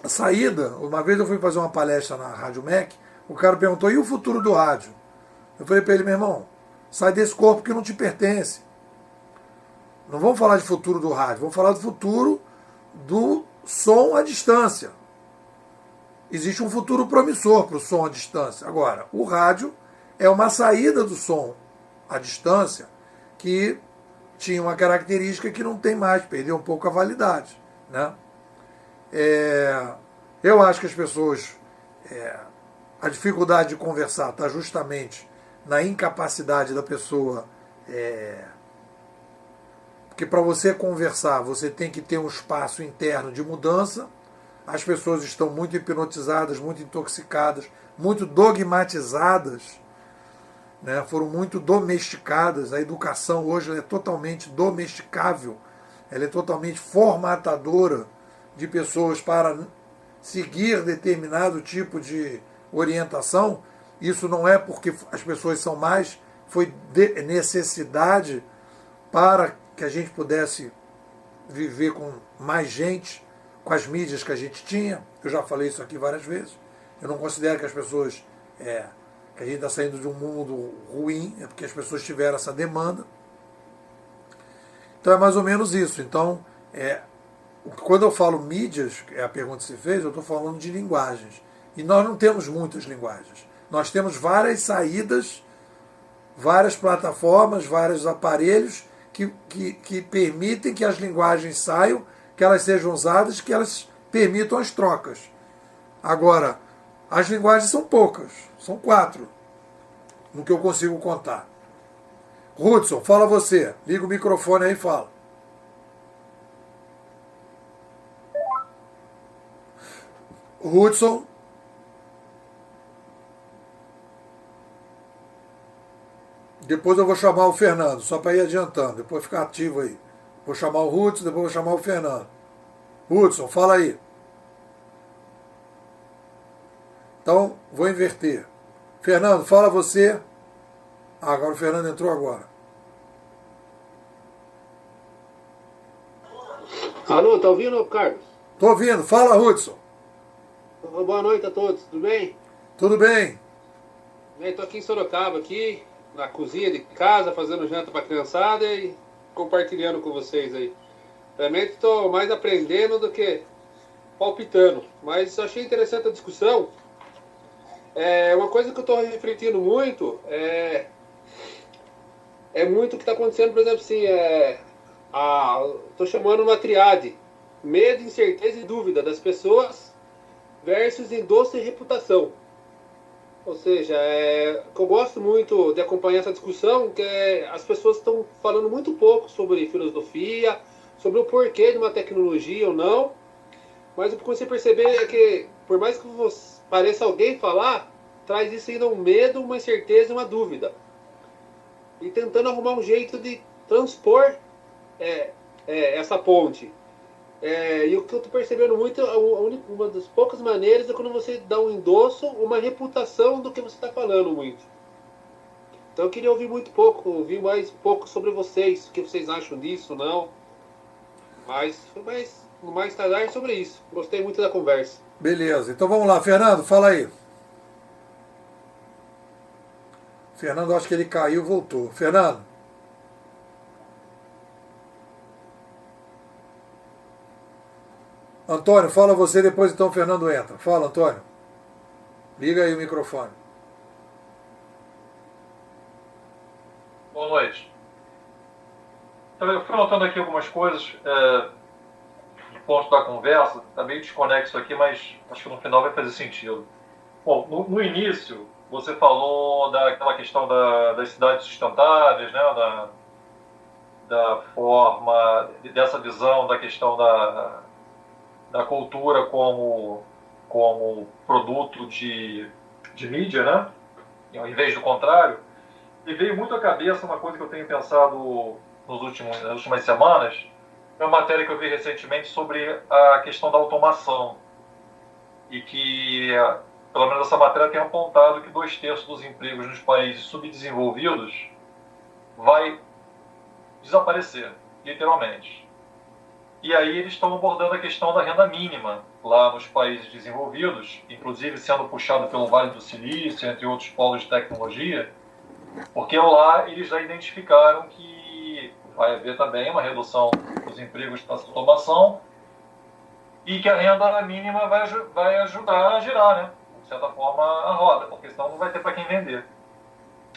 A saída, uma vez eu fui fazer uma palestra na Rádio MEC, o cara perguntou, e o futuro do rádio? Eu falei para ele, meu irmão, sai desse corpo que não te pertence. Não vamos falar de futuro do rádio, vamos falar do futuro do som à distância. Existe um futuro promissor para o som à distância. Agora, o rádio é uma saída do som à distância que tinha uma característica que não tem mais, perdeu um pouco a validade, né? Eu acho que as pessoas, a dificuldade de conversar está justamente na incapacidade da pessoa, porque para você conversar você tem que ter um espaço interno de mudança. As pessoas estão muito hipnotizadas, muito intoxicadas, muito dogmatizadas, né? Foram muito domesticadas. A educação hoje é totalmente domesticável, ela é totalmente formatadora de pessoas para seguir determinado tipo de orientação. Isso não é porque as pessoas são mais, foi de necessidade para que a gente pudesse viver com mais gente, com as mídias que a gente tinha. Eu já falei isso aqui várias vezes. Eu não considero que as pessoas, que a gente está saindo de um mundo ruim, é porque as pessoas tiveram essa demanda. Então é mais ou menos isso. Então, quando eu falo mídias, é a pergunta que você fez, eu estou falando de linguagens. E nós não temos muitas linguagens. Nós temos várias saídas, várias plataformas, vários aparelhos que permitem que as linguagens saiam, que elas sejam usadas, que elas permitam as trocas. Agora, as linguagens são poucas, são 4, no que eu consigo contar. Hudson, fala você, liga o microfone aí e fala. Hudson. Depois eu vou chamar o Fernando, só para ir adiantando, depois ficar ativo aí. Vou chamar o Hudson, depois vou chamar o Fernando. Hudson, fala aí. Então, vou inverter. Fernando, fala você. Agora o Fernando entrou agora. Alô, tá ouvindo, Carlos? Tô ouvindo. Fala, Hudson. Boa noite a todos, tudo bem? Tudo bem? Estou aqui em Sorocaba, aqui, na cozinha de casa, fazendo janta para a criançada e compartilhando com vocês aí. Realmente estou mais aprendendo do que palpitando, mas eu achei interessante a discussão. Uma coisa que eu estou refletindo muito é muito o que está acontecendo, por exemplo, assim, estou chamando uma triade: medo, incerteza e dúvida das pessoas versus endosso e reputação. Ou seja, que eu gosto muito de acompanhar essa discussão, que as pessoas estão falando muito pouco sobre filosofia, sobre o porquê de uma tecnologia ou não, mas o que você perceber é que, por mais que pareça alguém falar, traz isso ainda um medo, uma incerteza e uma dúvida. E tentando arrumar um jeito de transpor essa ponte. E o que eu estou percebendo muito, uma das poucas maneiras é quando você dá um endosso, uma reputação do que você está falando muito. Então eu queria ouvir mais pouco sobre vocês, o que vocês acham disso, não. Mas no mais tarde sobre isso. Gostei muito da conversa. Beleza, então vamos lá, Fernando, fala aí. Fernando, acho que ele caiu e voltou. Fernando. Antônio, fala você, depois então o Fernando entra. Fala, Antônio. Liga aí o microfone. Boa noite. Então, eu fui notando aqui algumas coisas do ponto da conversa, está meio desconexo aqui, mas acho que no final vai fazer sentido. Bom, no início, você falou daquela questão das cidades sustentáveis, né, da forma, dessa visão da questão da cultura como produto de mídia, né, em vez do contrário. E veio muito à cabeça uma coisa que eu tenho pensado nas últimas semanas, é uma matéria que eu vi recentemente sobre a questão da automação. E que, pelo menos essa matéria tem apontado que 2/3 dos empregos nos países subdesenvolvidos vai desaparecer, literalmente. E aí eles estão abordando a questão da renda mínima lá nos países desenvolvidos, inclusive sendo puxado pelo Vale do Silício, entre outros polos de tecnologia, porque lá eles já identificaram que vai haver também uma redução dos empregos nessa automação e que a renda mínima vai ajudar a girar, né, de certa forma, a roda, porque senão não vai ter para quem vender.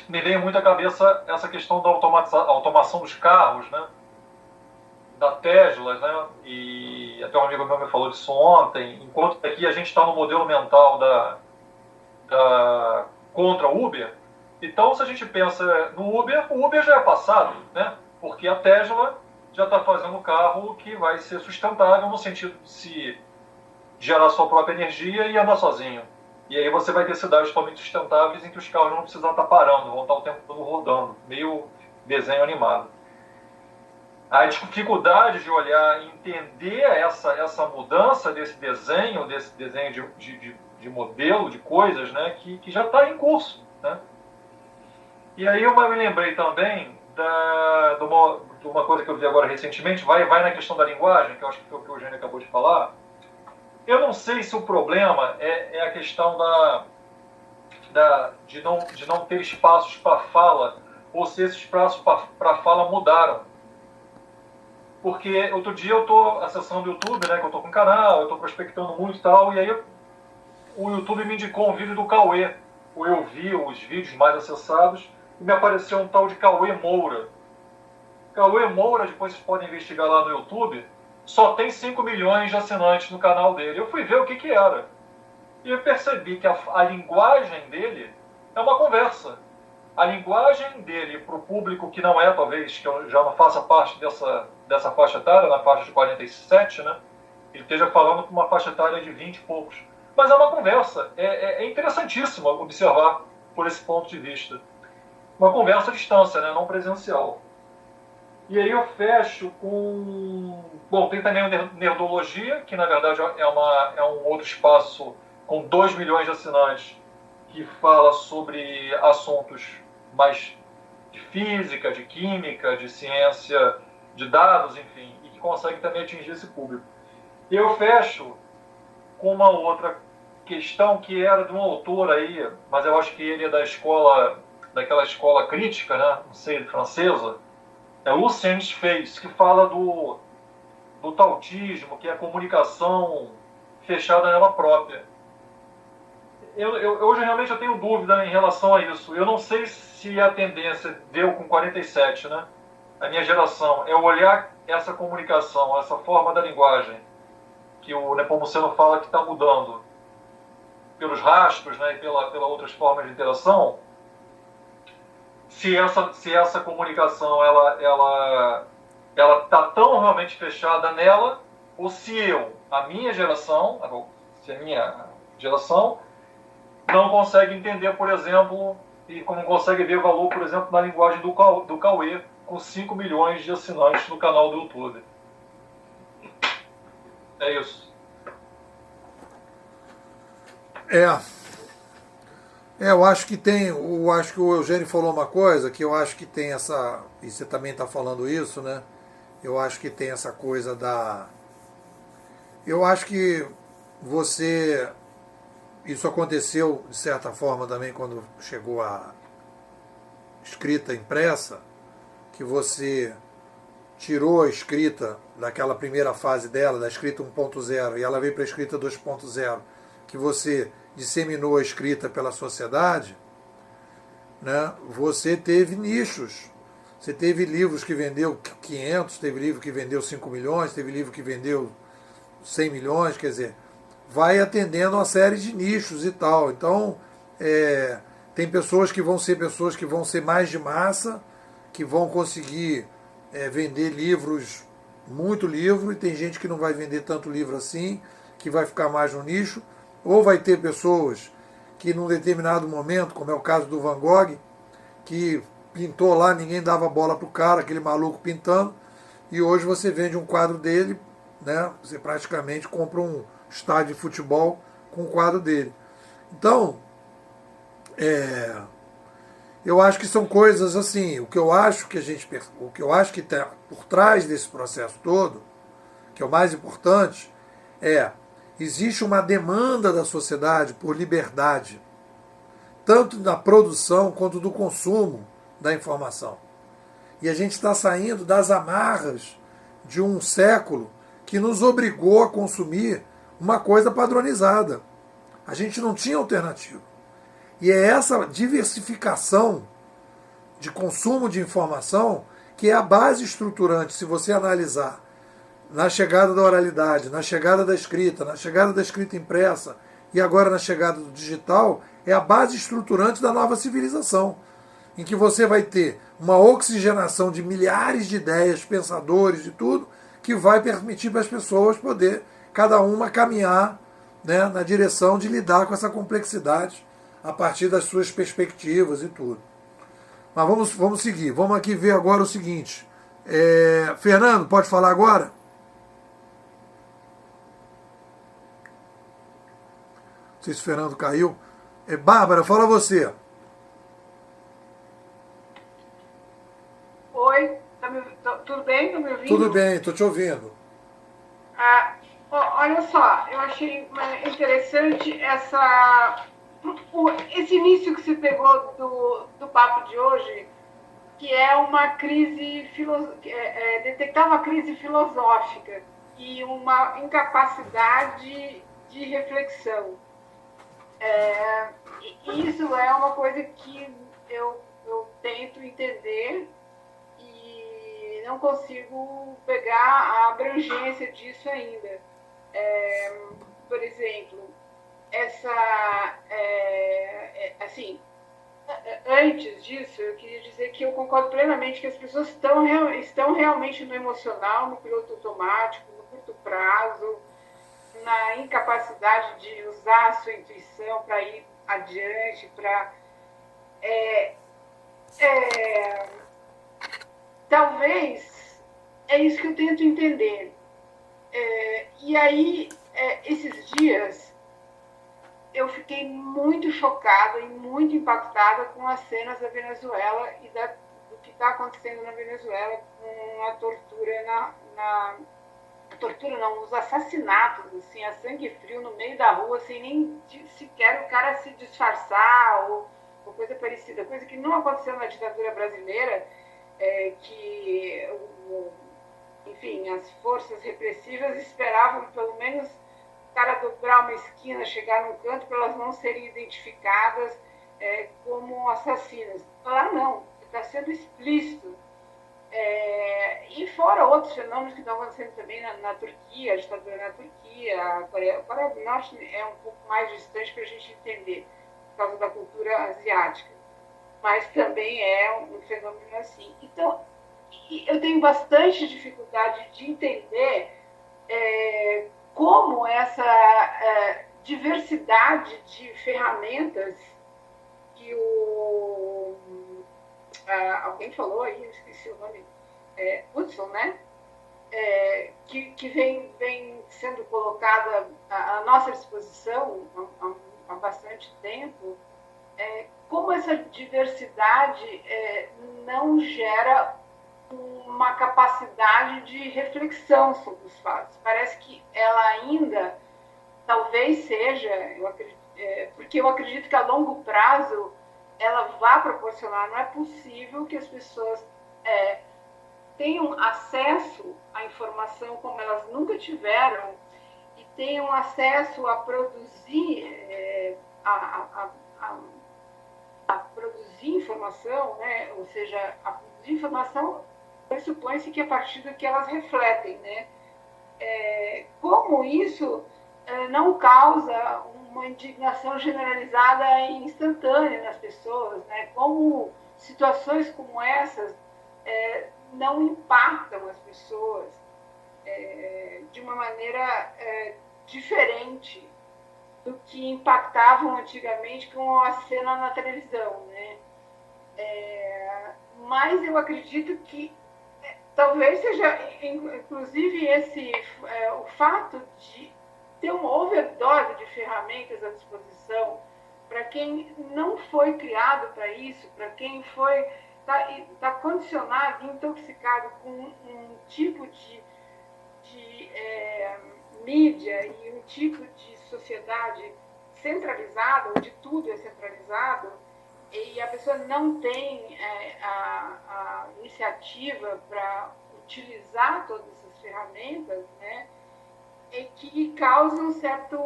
Me veio muito à cabeça essa questão da automação dos carros, né, da Tesla, né, e até um amigo meu me falou disso ontem, enquanto aqui a gente está no modelo mental contra o Uber. Então, se a gente pensa no Uber, o Uber já é passado, né? Porque a Tesla já está fazendo um carro que vai ser sustentável no sentido de se gerar sua própria energia e andar sozinho. E aí você vai ter cidades totalmente sustentáveis em que os carros não precisam estar parando, vão estar o tempo todo rodando, meio desenho animado. A dificuldade de olhar e entender essa mudança desse desenho de modelo, de coisas, né, que já está em curso, né? E aí eu me lembrei também de uma coisa que eu vi agora recentemente, vai na questão da linguagem, que eu acho que foi o que o Eugênio acabou de falar. Eu não sei se o problema é a questão de não ter espaços para fala, ou se esses espaços para fala mudaram. Porque outro dia eu estou acessando o YouTube, né, que eu estou com um canal, eu estou prospectando muito e tal, e aí o YouTube me indicou um vídeo do Cauê. Eu vi os vídeos mais acessados, e me apareceu um tal de Cauê Moura. Cauê Moura, depois vocês podem investigar lá no YouTube, só tem 5 milhões de assinantes no canal dele. Eu fui ver o que era. E eu percebi que a linguagem dele é uma conversa. A linguagem dele para o público que não é, talvez, que eu já não faça parte dessa faixa etária, na faixa de 47, né? Ele esteja falando com uma faixa etária de 20 e poucos. Mas é uma conversa. É interessantíssimo observar por esse ponto de vista. Uma conversa à distância, né? Não presencial. E aí eu fecho com... Bom, tem também o Nerdologia, que na verdade é um outro espaço com 2 milhões de assinantes, que fala sobre assuntos mais de física, de química, de ciência, de dados, enfim, e que consegue também atingir esse público. E eu fecho com uma outra questão que era de um autor aí, mas eu acho que ele é daquela escola crítica, né, não sei, francesa, é Lucien Fez, que fala do tautismo, que é a comunicação fechada nela própria. Hoje realmente eu tenho dúvida em relação a isso. Eu não sei se a tendência deu com 47, né? A minha geração é olhar essa comunicação, essa forma da linguagem, que o Nepomuceno fala que está mudando pelos rastros, né, e pela outras formas de interação. Se essa comunicação ela está tão realmente fechada nela, ou se a minha geração não consegue entender, por exemplo, e como consegue ver valor, por exemplo, na linguagem do Cauê, com 5 milhões de assinantes no canal do YouTube. É isso. Eu acho que o Eugênio falou uma coisa, que eu acho que tem essa, e você também está falando isso, né? Eu acho que tem essa coisa eu acho que isso aconteceu de certa forma também quando chegou a escrita impressa, que você tirou a escrita daquela primeira fase dela, da escrita 1.0, e ela veio para a escrita 2.0. que você disseminou a escrita pela sociedade, né, você teve nichos. Você teve livros que vendeu 500, teve livro que vendeu 5 milhões, teve livro que vendeu 100 milhões, quer dizer, vai atendendo uma série de nichos e tal. Então, tem pessoas que vão ser mais de massa, que vão conseguir vender livros, muito livro, e tem gente que não vai vender tanto livro assim, que vai ficar mais no nicho, ou vai ter pessoas que num determinado momento, como é o caso do Van Gogh, que pintou lá, ninguém dava bola pro cara, aquele maluco pintando, e hoje você vende um quadro dele, né? Você praticamente compra um estádio de futebol com um quadro dele. Então, eu acho que são coisas assim, o que eu acho que está por trás desse processo todo, que é o mais importante, existe uma demanda da sociedade por liberdade, tanto da produção quanto do consumo da informação. E a gente está saindo das amarras de um século que nos obrigou a consumir uma coisa padronizada. A gente não tinha alternativa. E é essa diversificação de consumo de informação que é a base estruturante, se você analisar, na chegada da oralidade, na chegada da escrita impressa e agora na chegada do digital, é a base estruturante da nova civilização, em que você vai ter uma oxigenação de milhares de ideias, pensadores, de tudo, que vai permitir para as pessoas poder, cada uma, caminhar, né, na direção de lidar com essa complexidade a partir das suas perspectivas e tudo. Mas vamos seguir. Vamos aqui ver agora o seguinte. Fernando, pode falar agora? Não sei se o Fernando caiu. Bárbara, fala você. Oi, tudo bem? Tá me ouvindo? Tudo bem, estou te ouvindo. Olha só, eu achei interessante esse início que se pegou do papo de hoje, que é uma crise, detectar uma crise filosófica e uma incapacidade de reflexão. Isso é uma coisa que eu tento entender e não consigo pegar a abrangência disso ainda. Por exemplo, antes disso, eu queria dizer que eu concordo plenamente que as pessoas estão realmente no emocional, no piloto automático, no curto prazo, na incapacidade de usar a sua intuição para ir adiante, talvez é isso que eu tento entender. E aí, esses dias, eu fiquei muito chocada e muito impactada com as cenas da Venezuela e do que está acontecendo na Venezuela com a tortura os assassinatos, assim, a sangue frio no meio da rua, sem nem sequer o cara se disfarçar ou coisa parecida, coisa que não aconteceu na ditadura brasileira, que, enfim, as forças repressivas esperavam pelo menos o cara dobrar uma esquina, chegar num canto para elas não serem identificadas como assassinas. Lá não, está sendo explícito. E fora outros fenômenos que estão acontecendo também na Turquia, a ditadura na Turquia, a Coreia do Norte é um pouco mais distante para a gente entender, por causa da cultura asiática, mas também é um fenômeno assim. Então, eu tenho bastante dificuldade de entender como essa diversidade de ferramentas que alguém falou aí, eu esqueci o nome, Hudson, né? Que vem sendo colocada à nossa disposição há bastante tempo, como essa diversidade não gera uma capacidade de reflexão sobre os fatos. Parece que ela ainda, talvez seja, porque eu acredito que a longo prazo ela vai proporcionar, não é possível que as pessoas tenham acesso à informação como elas nunca tiveram e tenham acesso a produzir, a produzir informação, né? Ou seja, a produzir informação pressupõe-se que a partir do que elas refletem, né? Como isso não causa uma indignação generalizada e instantânea nas pessoas, né? Como situações como essas não impactam as pessoas de uma maneira diferente do que impactavam antigamente com a cena na televisão, né? Mas eu acredito que talvez seja, inclusive, o fato de ter uma overdose de ferramentas à disposição para quem não foi criado para isso, para quem está condicionado, intoxicado com um tipo de mídia e um tipo de sociedade centralizada, onde tudo é centralizado, e a pessoa não tem a iniciativa para utilizar todas essas ferramentas, né, é que causa certa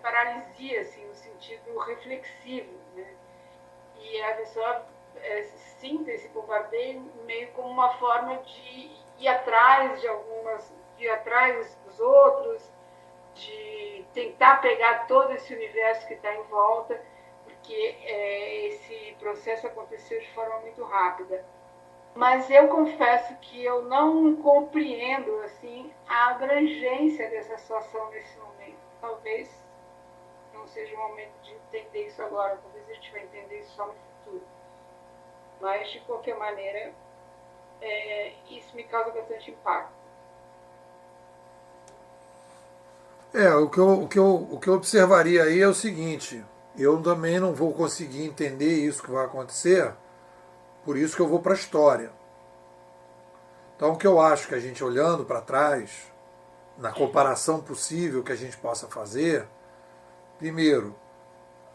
paralisia, assim, no sentido reflexivo, né? E a pessoa sinta esse bombardeio meio como uma forma de ir atrás dos outros, de tentar pegar todo esse universo que está em volta, porque esse processo aconteceu de forma muito rápida. Mas eu confesso que eu não compreendo assim a abrangência dessa situação nesse momento. Talvez não seja o momento de entender isso agora, talvez a gente vai entender isso só no futuro. Mas, de qualquer maneira, isso me causa bastante impacto. O que eu observaria aí é o seguinte: eu também não vou conseguir entender isso que vai acontecer, por isso que eu vou para a história. Então, o que eu acho que a gente, olhando para trás, na comparação possível que a gente possa fazer, primeiro,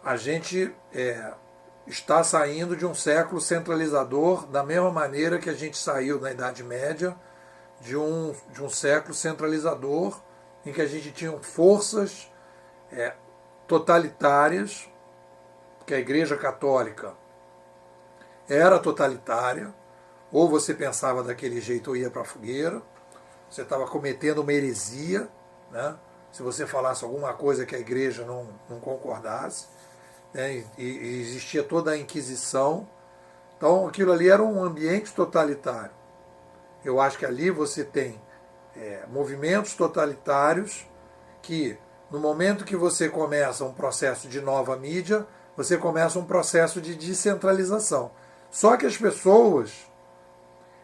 a gente está saindo de um século centralizador da mesma maneira que a gente saiu na Idade Média de um século centralizador em que a gente tinha forças totalitárias, porque a Igreja Católica era totalitária, ou você pensava daquele jeito ou ia para a fogueira, você estava cometendo uma heresia, né? Se você falasse alguma coisa que a igreja não concordasse, né? E existia toda a Inquisição. Então aquilo ali era um ambiente totalitário. Eu acho que ali você tem movimentos totalitários que, no momento que você começa um processo de nova mídia, você começa um processo de descentralização. Só que as pessoas,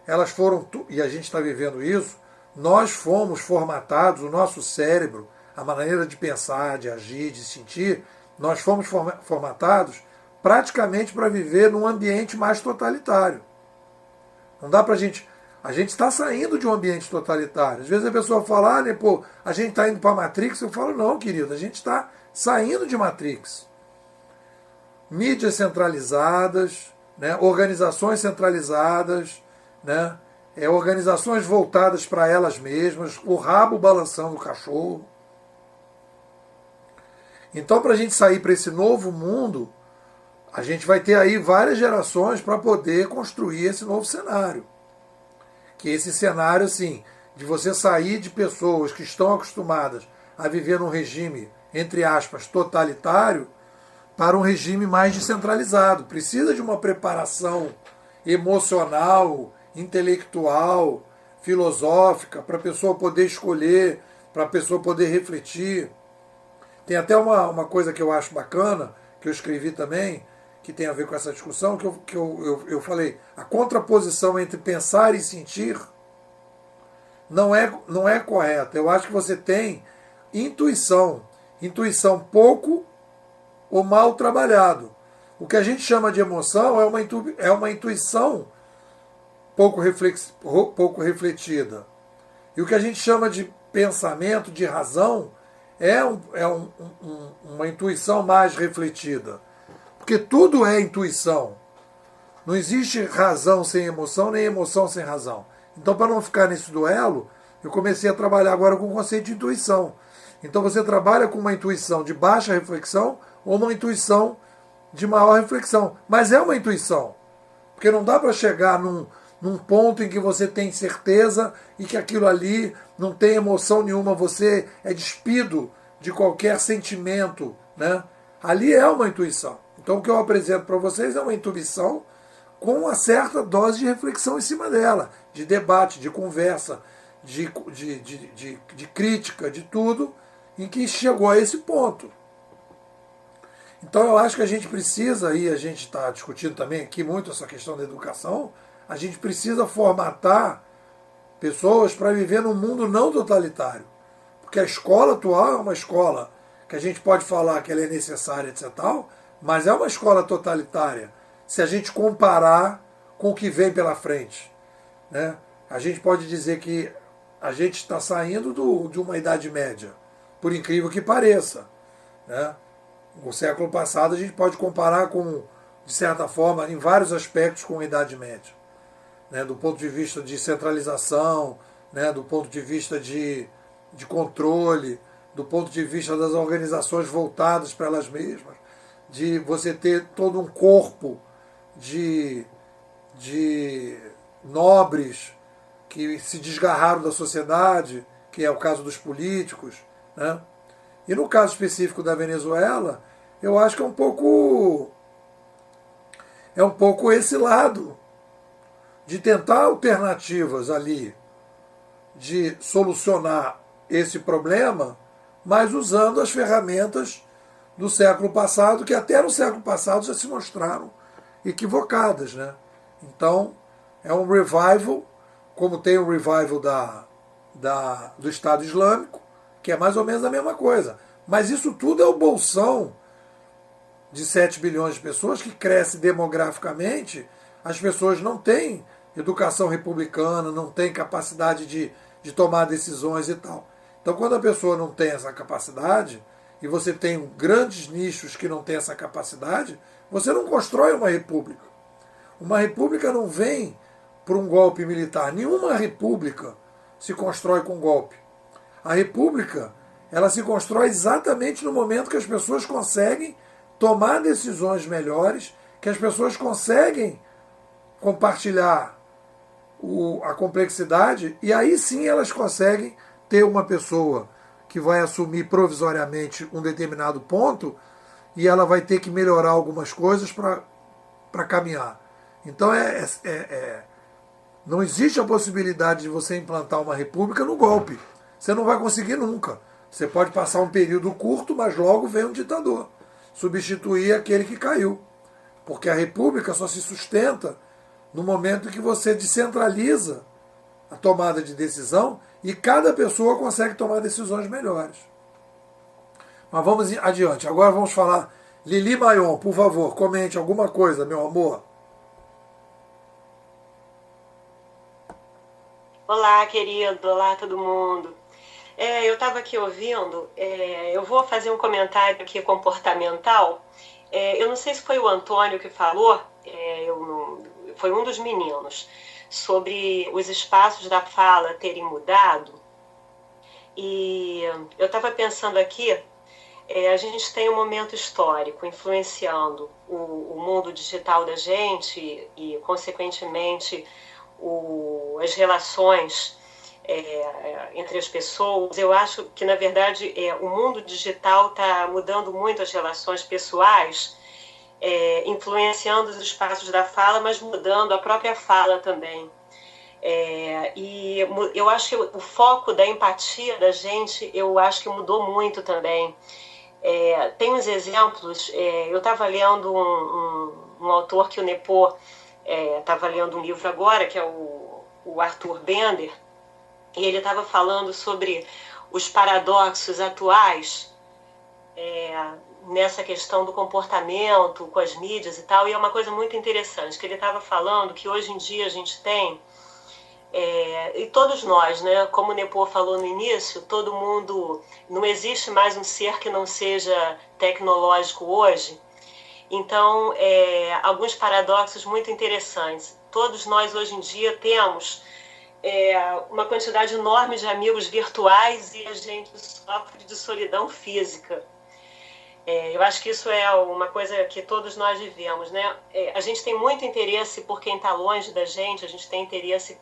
elas foram, e a gente está vivendo isso, nós fomos formatados, o nosso cérebro, a maneira de pensar, de agir, de sentir, nós fomos formatados praticamente para viver num ambiente mais totalitário. Não dá para a gente está saindo de um ambiente totalitário. Às vezes a pessoa fala, a gente está indo para a Matrix. Eu falo, não, querido, a gente está saindo de Matrix. Mídias centralizadas, né, organizações centralizadas, né, organizações voltadas para elas mesmas, o rabo balançando o cachorro. Então, para a gente sair para esse novo mundo, a gente vai ter aí várias gerações para poder construir esse novo cenário. Que esse cenário, assim, de você sair de pessoas que estão acostumadas a viver num regime, entre aspas, totalitário, para um regime mais descentralizado. Precisa de uma preparação emocional, intelectual, filosófica, para a pessoa poder escolher, para a pessoa poder refletir. Tem até uma coisa que eu acho bacana, que eu escrevi também, que tem a ver com essa discussão, que eu falei, a contraposição entre pensar e sentir não é correta. Eu acho que você tem intuição pouco ou mal trabalhado. O que a gente chama de emoção é uma intuição pouco refletida. E o que a gente chama de pensamento, de razão, uma intuição mais refletida. Porque tudo é intuição. Não existe razão sem emoção, nem emoção sem razão. Então, para não ficar nesse duelo, Eu comecei a trabalhar agora com o conceito de intuição. Então você trabalha com uma intuição de baixa reflexão ou uma intuição de maior reflexão. Mas é uma intuição. Porque não dá para chegar num ponto em que você tem certeza e que aquilo ali não tem emoção nenhuma, você é despido de qualquer sentimento, né? Ali é uma intuição. Então o que eu apresento para vocês é uma intuição com uma certa dose de reflexão em cima dela, de debate, de conversa, de crítica, de tudo, em que chegou a esse ponto. Então eu acho que a gente precisa, e a gente está discutindo também aqui muito essa questão da educação, a gente precisa formatar pessoas para viver num mundo não totalitário. Porque a escola atual é uma escola que a gente pode falar que ela é necessária, etc. Tal, mas é uma escola totalitária se a gente comparar com o que vem pela frente. Né? A gente pode dizer que a gente está saindo de uma Idade Média, por incrível que pareça. Né? O século passado a gente pode comparar com, de certa forma, em vários aspectos com a Idade Média. Né? Do ponto de vista de centralização, né? Do ponto de vista de controle, do ponto de vista das organizações voltadas para elas mesmas, de você ter todo um corpo de nobres que se desgarraram da sociedade, que é o caso dos políticos. Né? E no caso específico da Venezuela, eu acho que é um pouco esse lado de tentar alternativas ali de solucionar esse problema, mas usando as ferramentas do século passado, que até no século passado já se mostraram equivocadas. Né? Então, é um revival, como tem o revival do Estado Islâmico, que é mais ou menos a mesma coisa. Mas isso tudo é o bolsão de 7 bilhões de pessoas que cresce demograficamente. As pessoas não têm educação republicana, não têm capacidade de tomar decisões e tal. Então, quando a pessoa não tem essa capacidade, e você tem grandes nichos que não têm essa capacidade, você não constrói uma república. Uma república não vem por um golpe militar. Nenhuma república se constrói com golpe. A república, ela se constrói exatamente no momento que as pessoas conseguem tomar decisões melhores, que as pessoas conseguem compartilhar a complexidade, e aí sim elas conseguem ter uma pessoa que vai assumir provisoriamente um determinado ponto e ela vai ter que melhorar algumas coisas para caminhar. Então não existe a possibilidade de você implantar uma república no golpe. Você não vai conseguir nunca. Você pode passar um período curto, mas logo vem um ditador substituir aquele que caiu. Porque a república só se sustenta no momento que você descentraliza a tomada de decisão e cada pessoa consegue tomar decisões melhores. Mas vamos adiante. Agora vamos falar. Lili Mayon, por favor, comente alguma coisa, meu amor. Olá, querido. Olá, todo mundo. Eu estava aqui ouvindo, eu vou fazer um comentário aqui comportamental. Eu não sei se foi o Antônio que falou, foi um dos meninos, sobre os espaços da fala terem mudado. E eu estava pensando aqui, a gente tem um momento histórico influenciando o mundo digital da gente e, consequentemente, as relações entre as pessoas. Eu acho que, na verdade, o mundo digital está mudando muito as relações pessoais, influenciando os espaços da fala, mas mudando a própria fala também. E eu acho que o foco da empatia da gente, eu acho que mudou muito também. Tem uns exemplos, eu estava lendo um autor que o Nepô estava lendo um livro agora, que é o Arthur Bender, e ele estava falando sobre os paradoxos atuais nessa questão do comportamento com as mídias e tal, e é uma coisa muito interessante, que ele estava falando que hoje em dia a gente tem, e todos nós, né, como o Nepô falou no início, todo mundo, não existe mais um ser que não seja tecnológico hoje. Então, alguns paradoxos muito interessantes. Todos nós hoje em dia temos uma quantidade enorme de amigos virtuais e a gente sofre de solidão física. Eu acho que isso é uma coisa que todos nós vivemos, né? A gente tem muito interesse por quem está longe da gente, a gente tem interesse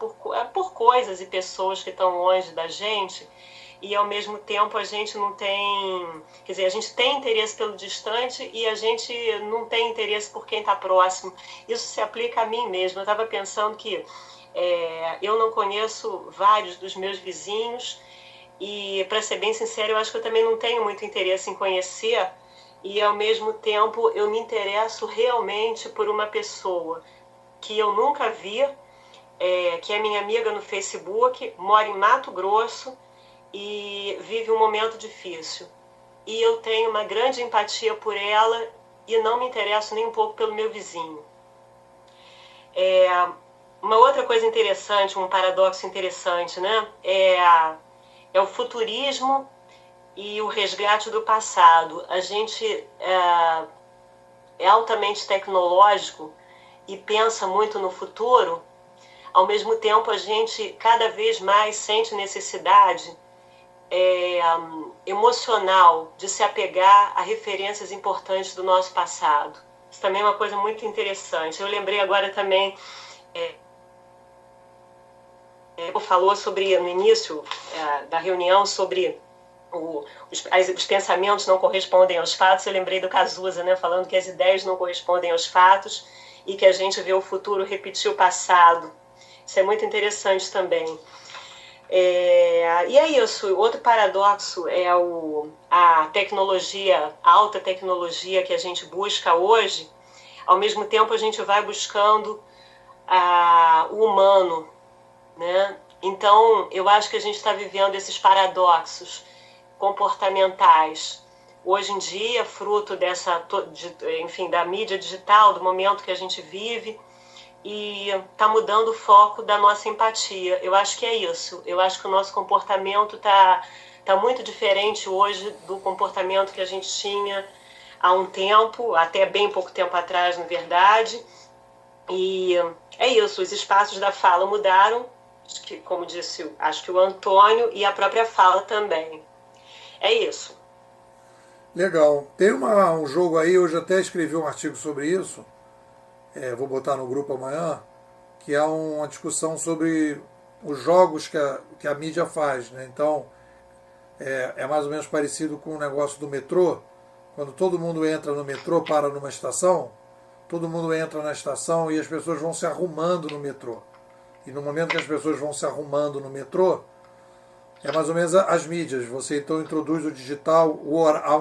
por coisas e pessoas que estão longe da gente, e ao mesmo tempo a gente não tem... Quer dizer, a gente tem interesse pelo distante e a gente não tem interesse por quem está próximo. Isso se aplica a mim mesma. Eu estava pensando que eu não conheço vários dos meus vizinhos e, para ser bem sincero, eu acho que eu também não tenho muito interesse em conhecer. E, ao mesmo tempo, eu me interesso realmente por uma pessoa que eu nunca vi, que é minha amiga no Facebook, mora em Mato Grosso e vive um momento difícil. E eu tenho uma grande empatia por ela e não me interesso nem um pouco pelo meu vizinho. Uma outra coisa interessante, um paradoxo interessante, né? É o futurismo e o resgate do passado. A gente é altamente tecnológico e pensa muito no futuro. Ao mesmo tempo, a gente cada vez mais sente necessidade emocional de se apegar a referências importantes do nosso passado. Isso também é uma coisa muito interessante. Eu lembrei agora também... falou sobre, no início da reunião, sobre os pensamentos não correspondem aos fatos. Eu lembrei do Cazuza, né, falando que as ideias não correspondem aos fatos e que a gente vê o futuro repetir o passado. Isso é muito interessante também. E é isso. Outro paradoxo é a tecnologia, a alta tecnologia que a gente busca hoje. Ao mesmo tempo, a gente vai buscando o humano, né? Então, eu acho que a gente está vivendo esses paradoxos comportamentais. Hoje em dia, fruto da mídia digital, do momento que a gente vive, e está mudando o foco da nossa empatia. Eu acho que é isso. Eu acho que o nosso comportamento está muito diferente hoje do comportamento que a gente tinha há um tempo, até bem pouco tempo atrás, na verdade. E é isso, os espaços da fala mudaram, como disse, acho que o Antônio, e a própria fala também. É isso. Legal. Tem um jogo aí, eu já até escrevi um artigo sobre isso, vou botar no grupo amanhã, que é uma discussão sobre os jogos que a mídia faz, né? Então, é mais ou menos parecido com o negócio do metrô. Quando todo mundo entra no metrô, para numa estação, todo mundo entra na estação e as pessoas vão se arrumando no metrô. E no momento que as pessoas vão se arrumando no metrô, é mais ou menos as mídias. Você então introduz o digital,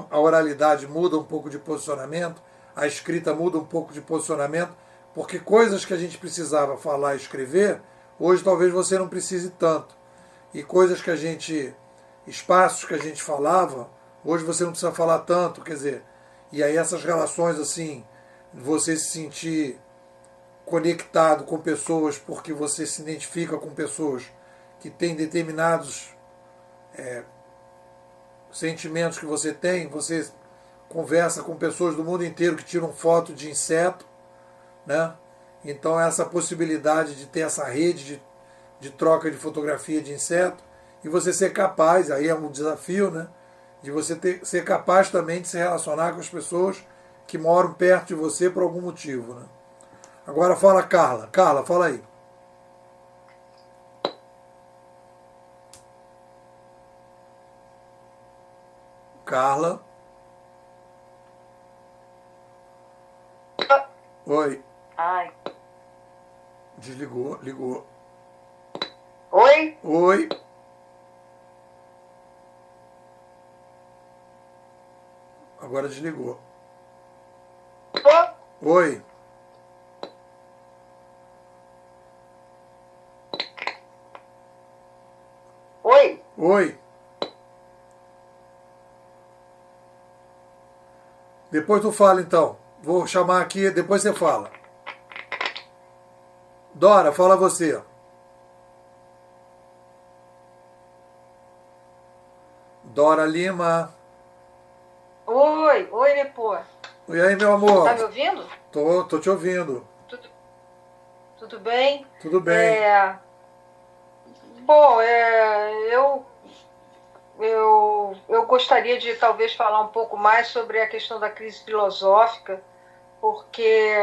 a oralidade muda um pouco de posicionamento, a escrita muda um pouco de posicionamento, porque coisas que a gente precisava falar e escrever, hoje talvez você não precise tanto. E coisas espaços que a gente falava, hoje você não precisa falar tanto, quer dizer, e aí essas relações assim, você se sentir conectado com pessoas porque você se identifica com pessoas que têm determinados sentimentos que você tem, você conversa com pessoas do mundo inteiro que tiram foto de inseto, né? Então essa possibilidade de ter essa rede de troca de fotografia de inseto e você ser capaz, aí é um desafio, né? De você ser capaz também de se relacionar com as pessoas que moram perto de você por algum motivo, né? Agora fala Carla. Carla, fala aí. Carla. Oi. Ai. Desligou, ligou. Oi? Oi. Agora desligou. Oi. Oi? Oi. Depois tu fala então. Vou chamar aqui, depois você fala. Dora, fala você. Dora Lima. Oi, Nepô. E aí, meu amor? Tá me ouvindo? Tô te ouvindo. Tudo bem? Tudo bem. Bom, eu gostaria de talvez falar um pouco mais sobre a questão da crise filosófica, porque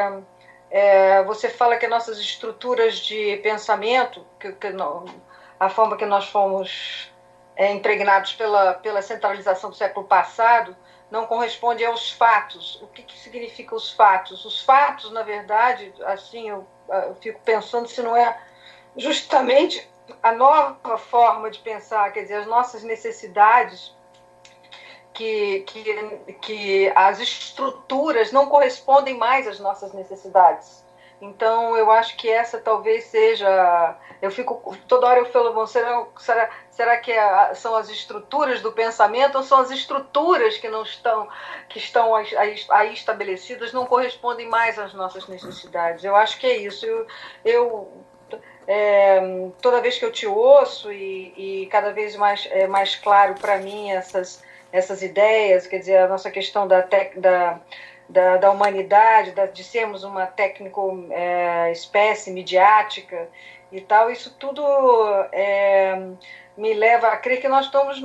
você fala que nossas estruturas de pensamento, a forma que nós fomos impregnados pela centralização do século passado, não corresponde aos fatos. O que significa os fatos? Os fatos, na verdade, assim, eu fico pensando se não é justamente a nova forma de pensar, quer dizer, as nossas necessidades, que as estruturas não correspondem mais às nossas necessidades. Então, eu acho que essa talvez seja... toda hora eu falo, bom, será que são as estruturas do pensamento ou são as estruturas que estão aí estabelecidas, não correspondem mais às nossas necessidades? Eu acho que é isso. Toda vez que eu te ouço e cada vez mais claro para mim essas ideias, quer dizer, a nossa questão da humanidade, de sermos uma espécie midiática e tal, isso tudo me leva a crer que nós estamos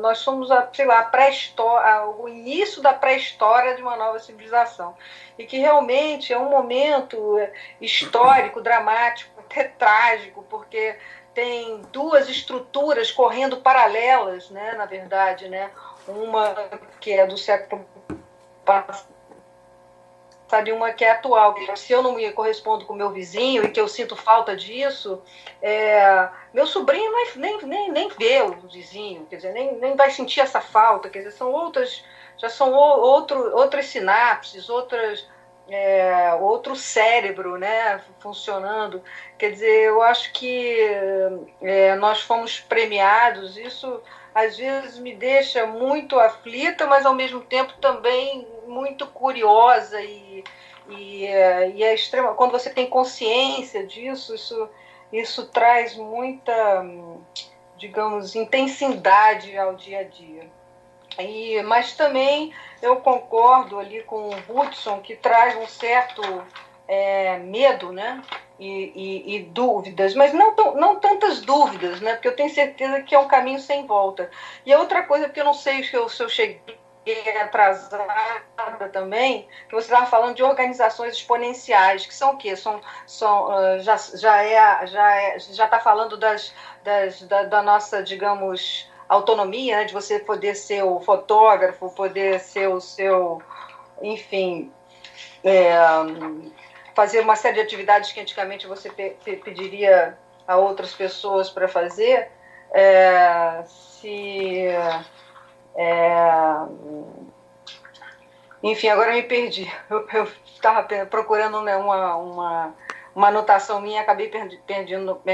nós somos o início da pré-história de uma nova civilização, e que realmente é um momento histórico, dramático, até trágico, porque tem duas estruturas correndo paralelas, né, na verdade, né? Uma que é do século passado e uma que é atual. Se eu não me correspondo com o meu vizinho e que eu sinto falta disso, meu sobrinho nem vê o vizinho, quer dizer, nem vai sentir essa falta, quer dizer, já são outras sinapses, outro cérebro, né, funcionando. Quer dizer, eu acho que nós fomos premiados. Isso às vezes me deixa muito aflita, mas ao mesmo tempo também muito curiosa e é extrema. Quando você tem consciência disso, isso traz muita, digamos, intensidade ao dia a dia. Mas também eu concordo ali com o Hudson, que traz um certo medo, né? E dúvidas, mas não tantas dúvidas, né? Porque eu tenho certeza que é um caminho sem volta. E a outra coisa, porque eu não sei se eu cheguei atrasada também, que você estava falando de organizações exponenciais, que são o quê? Já está falando da nossa, digamos, autonomia, né, de você poder ser o fotógrafo, poder ser o seu, enfim, fazer uma série de atividades que antigamente você pediria a outras pessoas para fazer. Enfim, agora eu me perdi. Eu estava procurando, né, uma anotação minha, acabei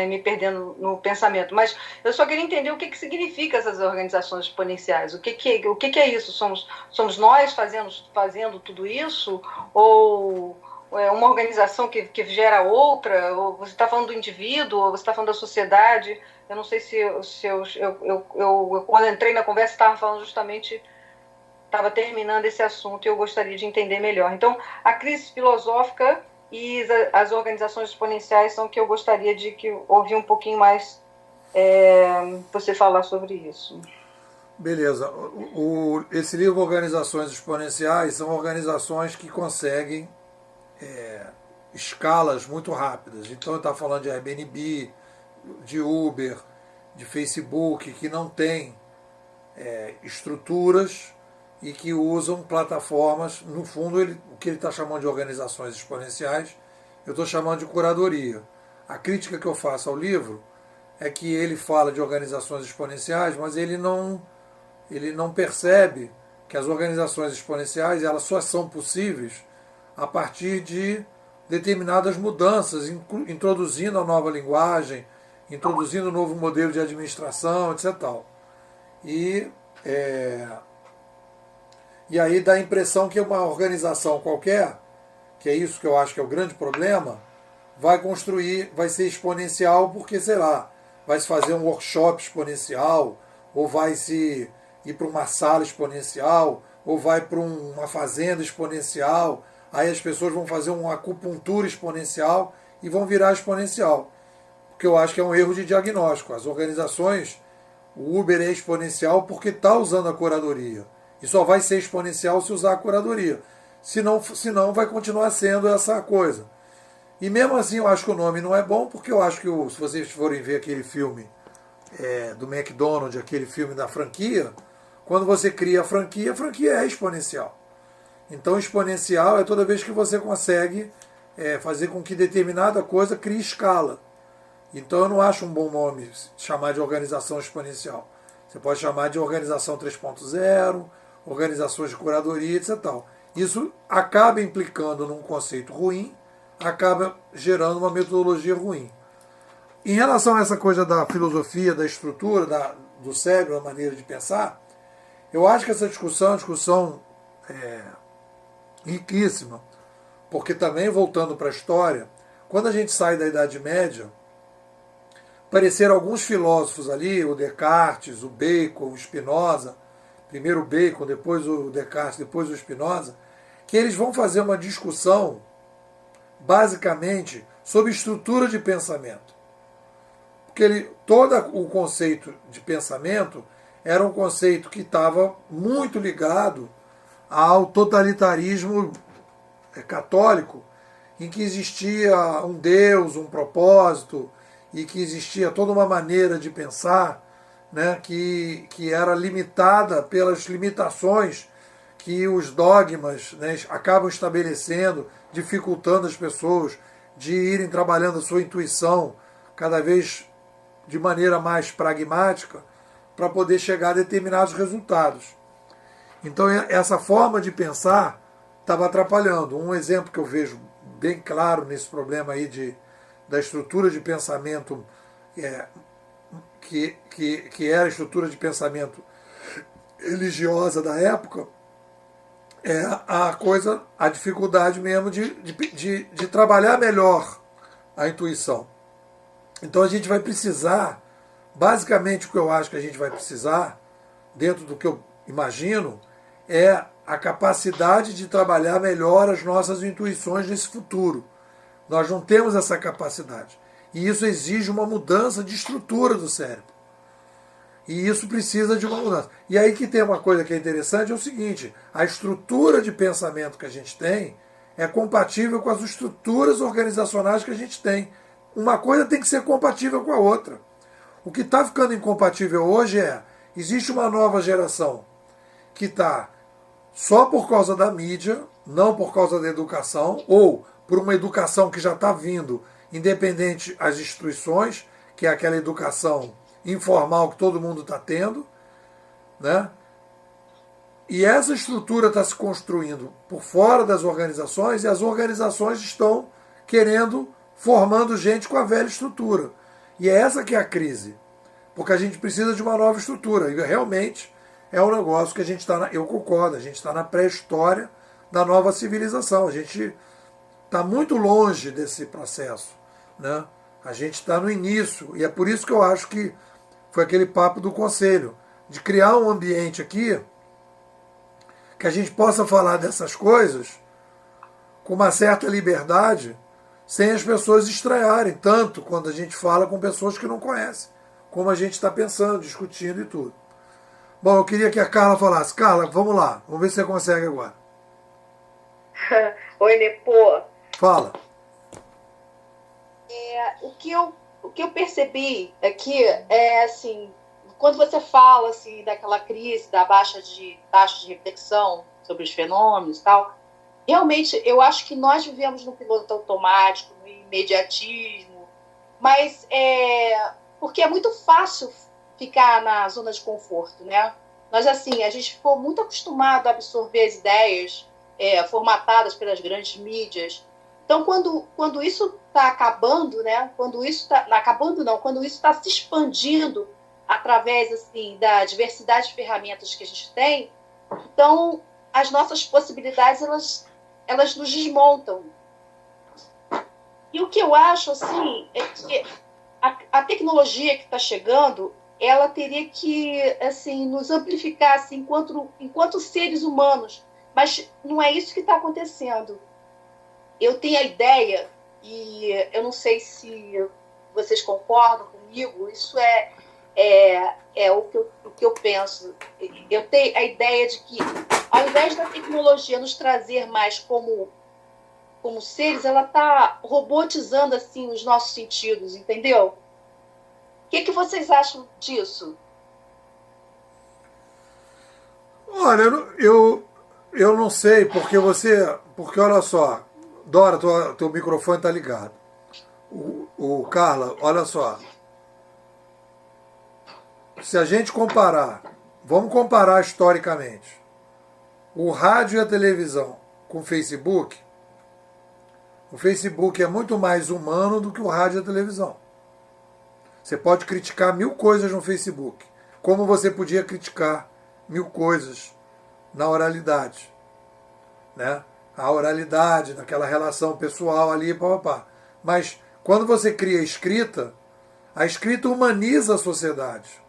me perdendo no pensamento. Mas eu só queria entender o que significa essas organizações exponenciais. O que é isso? Somos nós fazendo tudo isso? Ou é uma organização que gera outra? Ou você está falando do indivíduo? Ou você está falando da sociedade? Eu não sei se eu quando entrei na conversa, estava falando justamente... Estava terminando esse assunto e eu gostaria de entender melhor. Então, a crise filosófica e as organizações exponenciais são que eu gostaria de ouvir um pouquinho mais você falar sobre isso. Beleza. Esse livro, Organizações Exponenciais, são organizações que conseguem escalas muito rápidas. Então, está falando de Airbnb, de Uber, de Facebook, que não tem estruturas e que usam plataformas. No fundo, o que ele está chamando de organizações exponenciais, eu estou chamando de curadoria. A crítica que eu faço ao livro é que ele fala de organizações exponenciais, mas ele não percebe que as organizações exponenciais elas só são possíveis a partir de determinadas mudanças, introduzindo a nova linguagem, introduzindo um novo modelo de administração, etc. E aí dá a impressão que uma organização qualquer, que é isso que eu acho que é o grande problema, vai ser exponencial porque, sei lá, vai se fazer um workshop exponencial, ou vai se ir para uma sala exponencial, ou vai para uma fazenda exponencial, aí as pessoas vão fazer uma acupuntura exponencial e vão virar exponencial. porque eu acho que é um erro de diagnóstico. As organizações, o Uber é exponencial porque está usando a curadoria. E só vai ser exponencial se usar a curadoria. Senão vai continuar sendo essa coisa. E mesmo assim eu acho que o nome não é bom, porque eu acho que se vocês forem ver aquele filme do McDonald's, aquele filme da franquia, quando você cria a franquia é exponencial. Então exponencial é toda vez que você consegue fazer com que determinada coisa crie escala. Então eu não acho um bom nome chamar de organização exponencial. Você pode chamar de organização 3.0, organizações de curadoria, etc. Isso acaba implicando num conceito ruim, acaba gerando uma metodologia ruim. Em relação a essa coisa da filosofia, da estrutura, do cérebro, da maneira de pensar, eu acho que essa discussão é uma discussão riquíssima, porque também, voltando para a história, quando a gente sai da Idade Média, apareceram alguns filósofos ali, o Descartes, o Bacon, o Spinoza, primeiro o Bacon, depois o Descartes, depois o Spinoza, que eles vão fazer uma discussão, basicamente, sobre estrutura de pensamento. Porque todo o conceito de pensamento era um conceito que estava muito ligado ao totalitarismo católico, em que existia um Deus, um propósito, e que existia toda uma maneira de pensar, né, que era limitada pelas limitações que os dogmas, né, acabam estabelecendo, dificultando as pessoas de irem trabalhando a sua intuição cada vez de maneira mais pragmática para poder chegar a determinados resultados. Então essa forma de pensar estava atrapalhando. Um exemplo que eu vejo bem claro nesse problema aí da estrutura de pensamento, que era a estrutura de pensamento religiosa da época, é a dificuldade mesmo de trabalhar melhor a intuição. Então a gente vai precisar, basicamente o que eu acho que a gente vai precisar, dentro do que eu imagino, é a capacidade de trabalhar melhor as nossas intuições nesse futuro. Nós não temos essa capacidade. E isso exige uma mudança de estrutura do cérebro. E isso precisa de uma mudança. E aí que tem uma coisa que é interessante, é o seguinte, a estrutura de pensamento que a gente tem é compatível com as estruturas organizacionais que a gente tem. Uma coisa tem que ser compatível com a outra. O que está ficando incompatível hoje existe uma nova geração que está só por causa da mídia, não por causa da educação, ou por uma educação que já está vindo, independente das instituições, que é aquela educação informal que todo mundo está tendo, né? E essa estrutura está se construindo por fora das organizações, e as organizações estão formando gente com a velha estrutura. E é essa que é a crise, porque a gente precisa de uma nova estrutura, e realmente é um negócio que a gente está, eu concordo, a gente está na pré-história da nova civilização, a gente está muito longe desse processo, né? A gente está no início, e é por isso que eu acho que foi aquele papo do conselho, de criar um ambiente aqui que a gente possa falar dessas coisas com uma certa liberdade, sem as pessoas estranharem, tanto quando a gente fala com pessoas que não conhecem, como a gente está pensando, discutindo e tudo. Bom, eu queria que a Carla falasse. Carla, vamos lá, vamos ver se você consegue agora. Oi, Nepô. Fala. O que eu percebi aqui é assim, quando você fala assim daquela crise da baixa de taxa de reflexão sobre os fenômenos e tal, realmente eu acho que nós vivemos no piloto automático, no imediatismo, mas porque é muito fácil ficar na zona de conforto, né? Nós, assim, a gente ficou muito acostumado a absorver as ideias formatadas pelas grandes mídias. Então, quando isso está acabando, né? Quando isso está se expandindo através assim da diversidade de ferramentas que a gente tem, então as nossas possibilidades elas nos desmontam. E o que eu acho assim é que a tecnologia que está chegando, ela teria que assim nos amplificar assim, enquanto seres humanos, mas não é isso que está acontecendo. Eu tenho a ideia, e eu não sei se vocês concordam comigo, isso é o que eu penso. Eu tenho a ideia de que, ao invés da tecnologia nos trazer mais como seres, ela está robotizando assim os nossos sentidos, entendeu? O que vocês acham disso? Olha, eu não sei, porque olha só, Dora, teu microfone está ligado. Carla, olha só. Se a gente comparar, vamos comparar historicamente, o rádio e a televisão com o Facebook é muito mais humano do que o rádio e a televisão. Você pode criticar 1000 coisas no Facebook, como você podia criticar 1000 coisas na oralidade, né? A oralidade, naquela relação pessoal ali, papapá. Mas quando você cria a escrita humaniza a sociedade.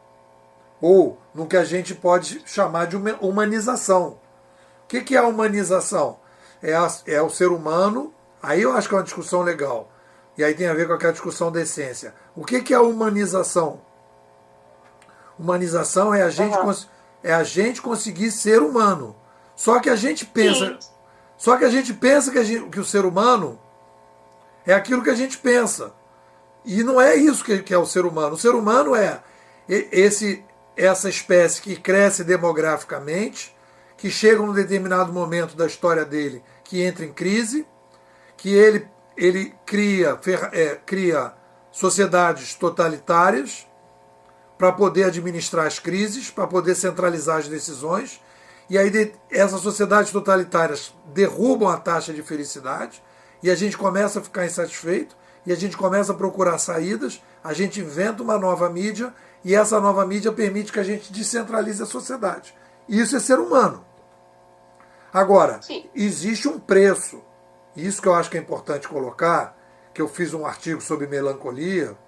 Ou no que a gente pode chamar de humanização. O que é a humanização? É o ser humano, aí eu acho que é uma discussão legal. E aí tem a ver com aquela discussão da essência. O que é a humanização? Humanização é a gente conseguir ser humano. Só que a gente pensa, que o ser humano é aquilo que a gente pensa. E não é isso que é o ser humano. O ser humano é essa espécie que cresce demograficamente, que chega num determinado momento da história dele, que entra em crise, que ele cria sociedades totalitárias para poder administrar as crises, para poder centralizar as decisões, e aí essas sociedades totalitárias derrubam a taxa de felicidade, e a gente começa a ficar insatisfeito, e a gente começa a procurar saídas, a gente inventa uma nova mídia, e essa nova mídia permite que a gente descentralize a sociedade. Isso é ser humano. Agora, existe um preço. Isso que eu acho que é importante colocar, que eu fiz um artigo sobre melancolia,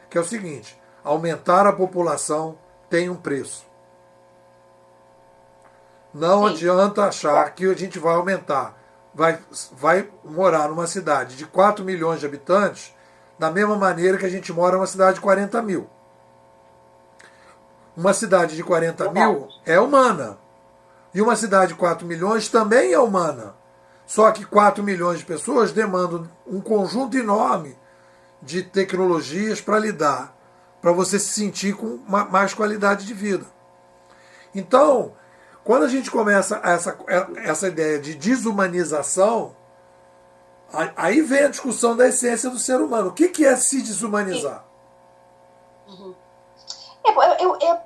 que é o seguinte: aumentar a população tem um preço. Não adianta achar que a gente vai aumentar. Vai morar numa cidade de 4 milhões de habitantes da mesma maneira que a gente mora numa cidade de 40 mil. Uma cidade de 40 mil é humana. E uma cidade de 4 milhões também é humana. Só que 4 milhões de pessoas demandam um conjunto enorme de tecnologias para lidar, para você se sentir com mais qualidade de vida. Então, quando a gente começa essa ideia de desumanização, aí vem a discussão da essência do ser humano. O que é se desumanizar? Uhum.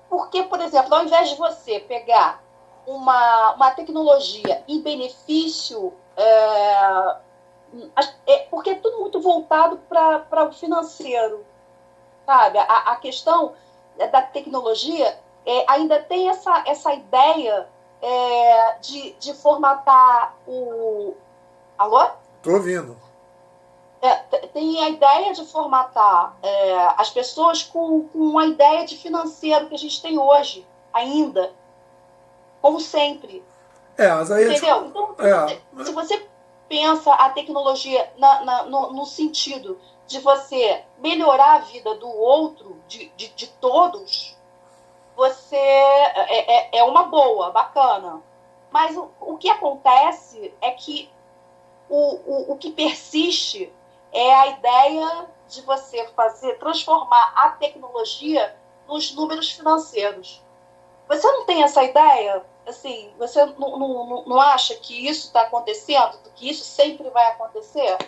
Porque, por exemplo, ao invés de você pegar uma tecnologia em benefício, porque é tudo muito voltado para o financeiro, sabe? A questão da tecnologia ainda tem essa ideia de formatar o... Alô? Estou ouvindo. Tem a ideia de formatar as pessoas com a ideia de financeiro que a gente tem hoje, ainda, como sempre. Mas aí entendeu? Então, se você pensa a tecnologia no sentido de você melhorar a vida do outro, de todos, você é uma boa, bacana. Mas o que acontece é que o que persiste é a ideia de você transformar a tecnologia nos números financeiros. Você não tem essa ideia? Assim, você não acha que isso está acontecendo? Que isso sempre vai acontecer?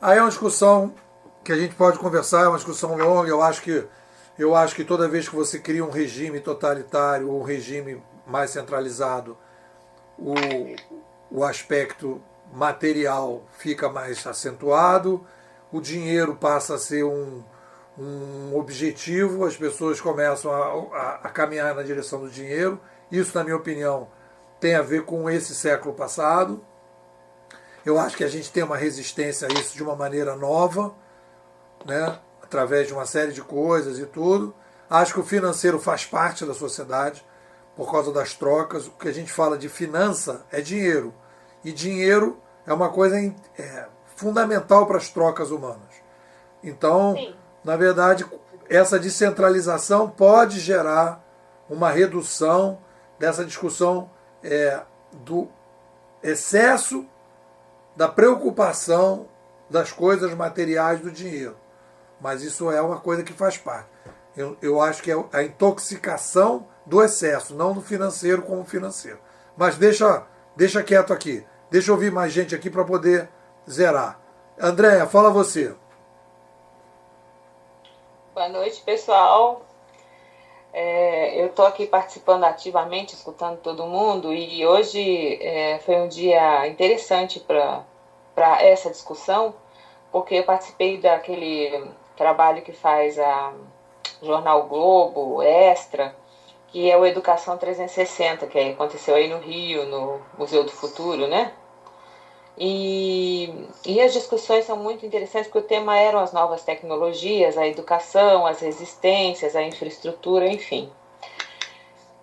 Aí é uma discussão que a gente pode conversar, é uma discussão longa. Eu acho que toda vez que você cria um regime totalitário ou um regime mais centralizado, o aspecto material fica mais acentuado, o dinheiro passa a ser um objetivo, as pessoas começam a caminhar na direção do dinheiro. Isso, na minha opinião, tem a ver com esse século passado. Eu acho que a gente tem uma resistência a isso de uma maneira nova, né? Através de uma série de coisas e tudo. Acho que o financeiro faz parte da sociedade por causa das trocas. O que a gente fala de finança é dinheiro. E dinheiro é uma coisa fundamental para as trocas humanas. Então, Sim. na verdade, essa descentralização pode gerar uma redução dessa discussão do excesso da preocupação das coisas materiais do dinheiro. Mas isso é uma coisa que faz parte. Eu acho que é a intoxicação do excesso, não do financeiro como financeiro. Mas deixa quieto aqui. Deixa eu ouvir mais gente aqui para poder zerar. Andréia, fala você. Boa noite, pessoal. Eu estou aqui participando ativamente, escutando todo mundo, e hoje foi um dia interessante para essa discussão, porque eu participei daquele trabalho que faz a Jornal Globo, Extra, que é o Educação 360, que aconteceu aí no Rio, no Museu do Futuro, né? E as discussões são muito interessantes, porque o tema eram as novas tecnologias, a educação, as resistências, a infraestrutura, enfim.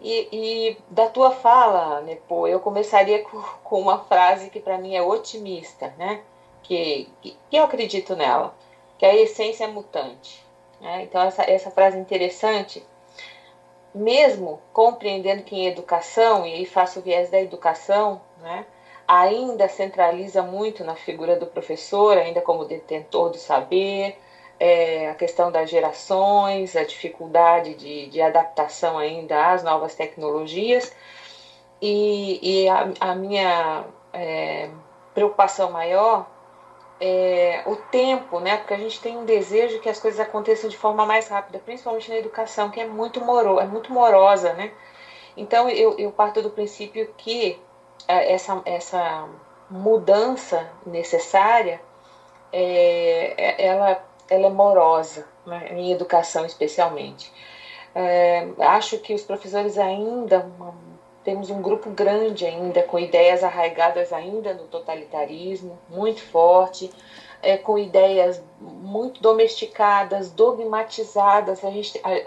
E da tua fala, Nepo, eu começaria com uma frase que para mim é otimista, né? Que eu acredito nela, que a essência é mutante. Né? Então essa frase é interessante, mesmo compreendendo que em educação, e aí faço o viés da educação, né? Ainda centraliza muito na figura do professor, ainda como detentor do saber, a questão das gerações, a dificuldade de adaptação ainda às novas tecnologias, e a minha preocupação maior é o tempo, né? Porque a gente tem um desejo que as coisas aconteçam de forma mais rápida, principalmente na educação, que é muito morosa, né? Então eu parto do princípio que essa mudança necessária, ela é morosa, né, em educação especialmente. Acho que os professores ainda, temos um grupo grande ainda, com ideias arraigadas ainda no totalitarismo, muito forte, com ideias muito domesticadas, dogmatizadas. A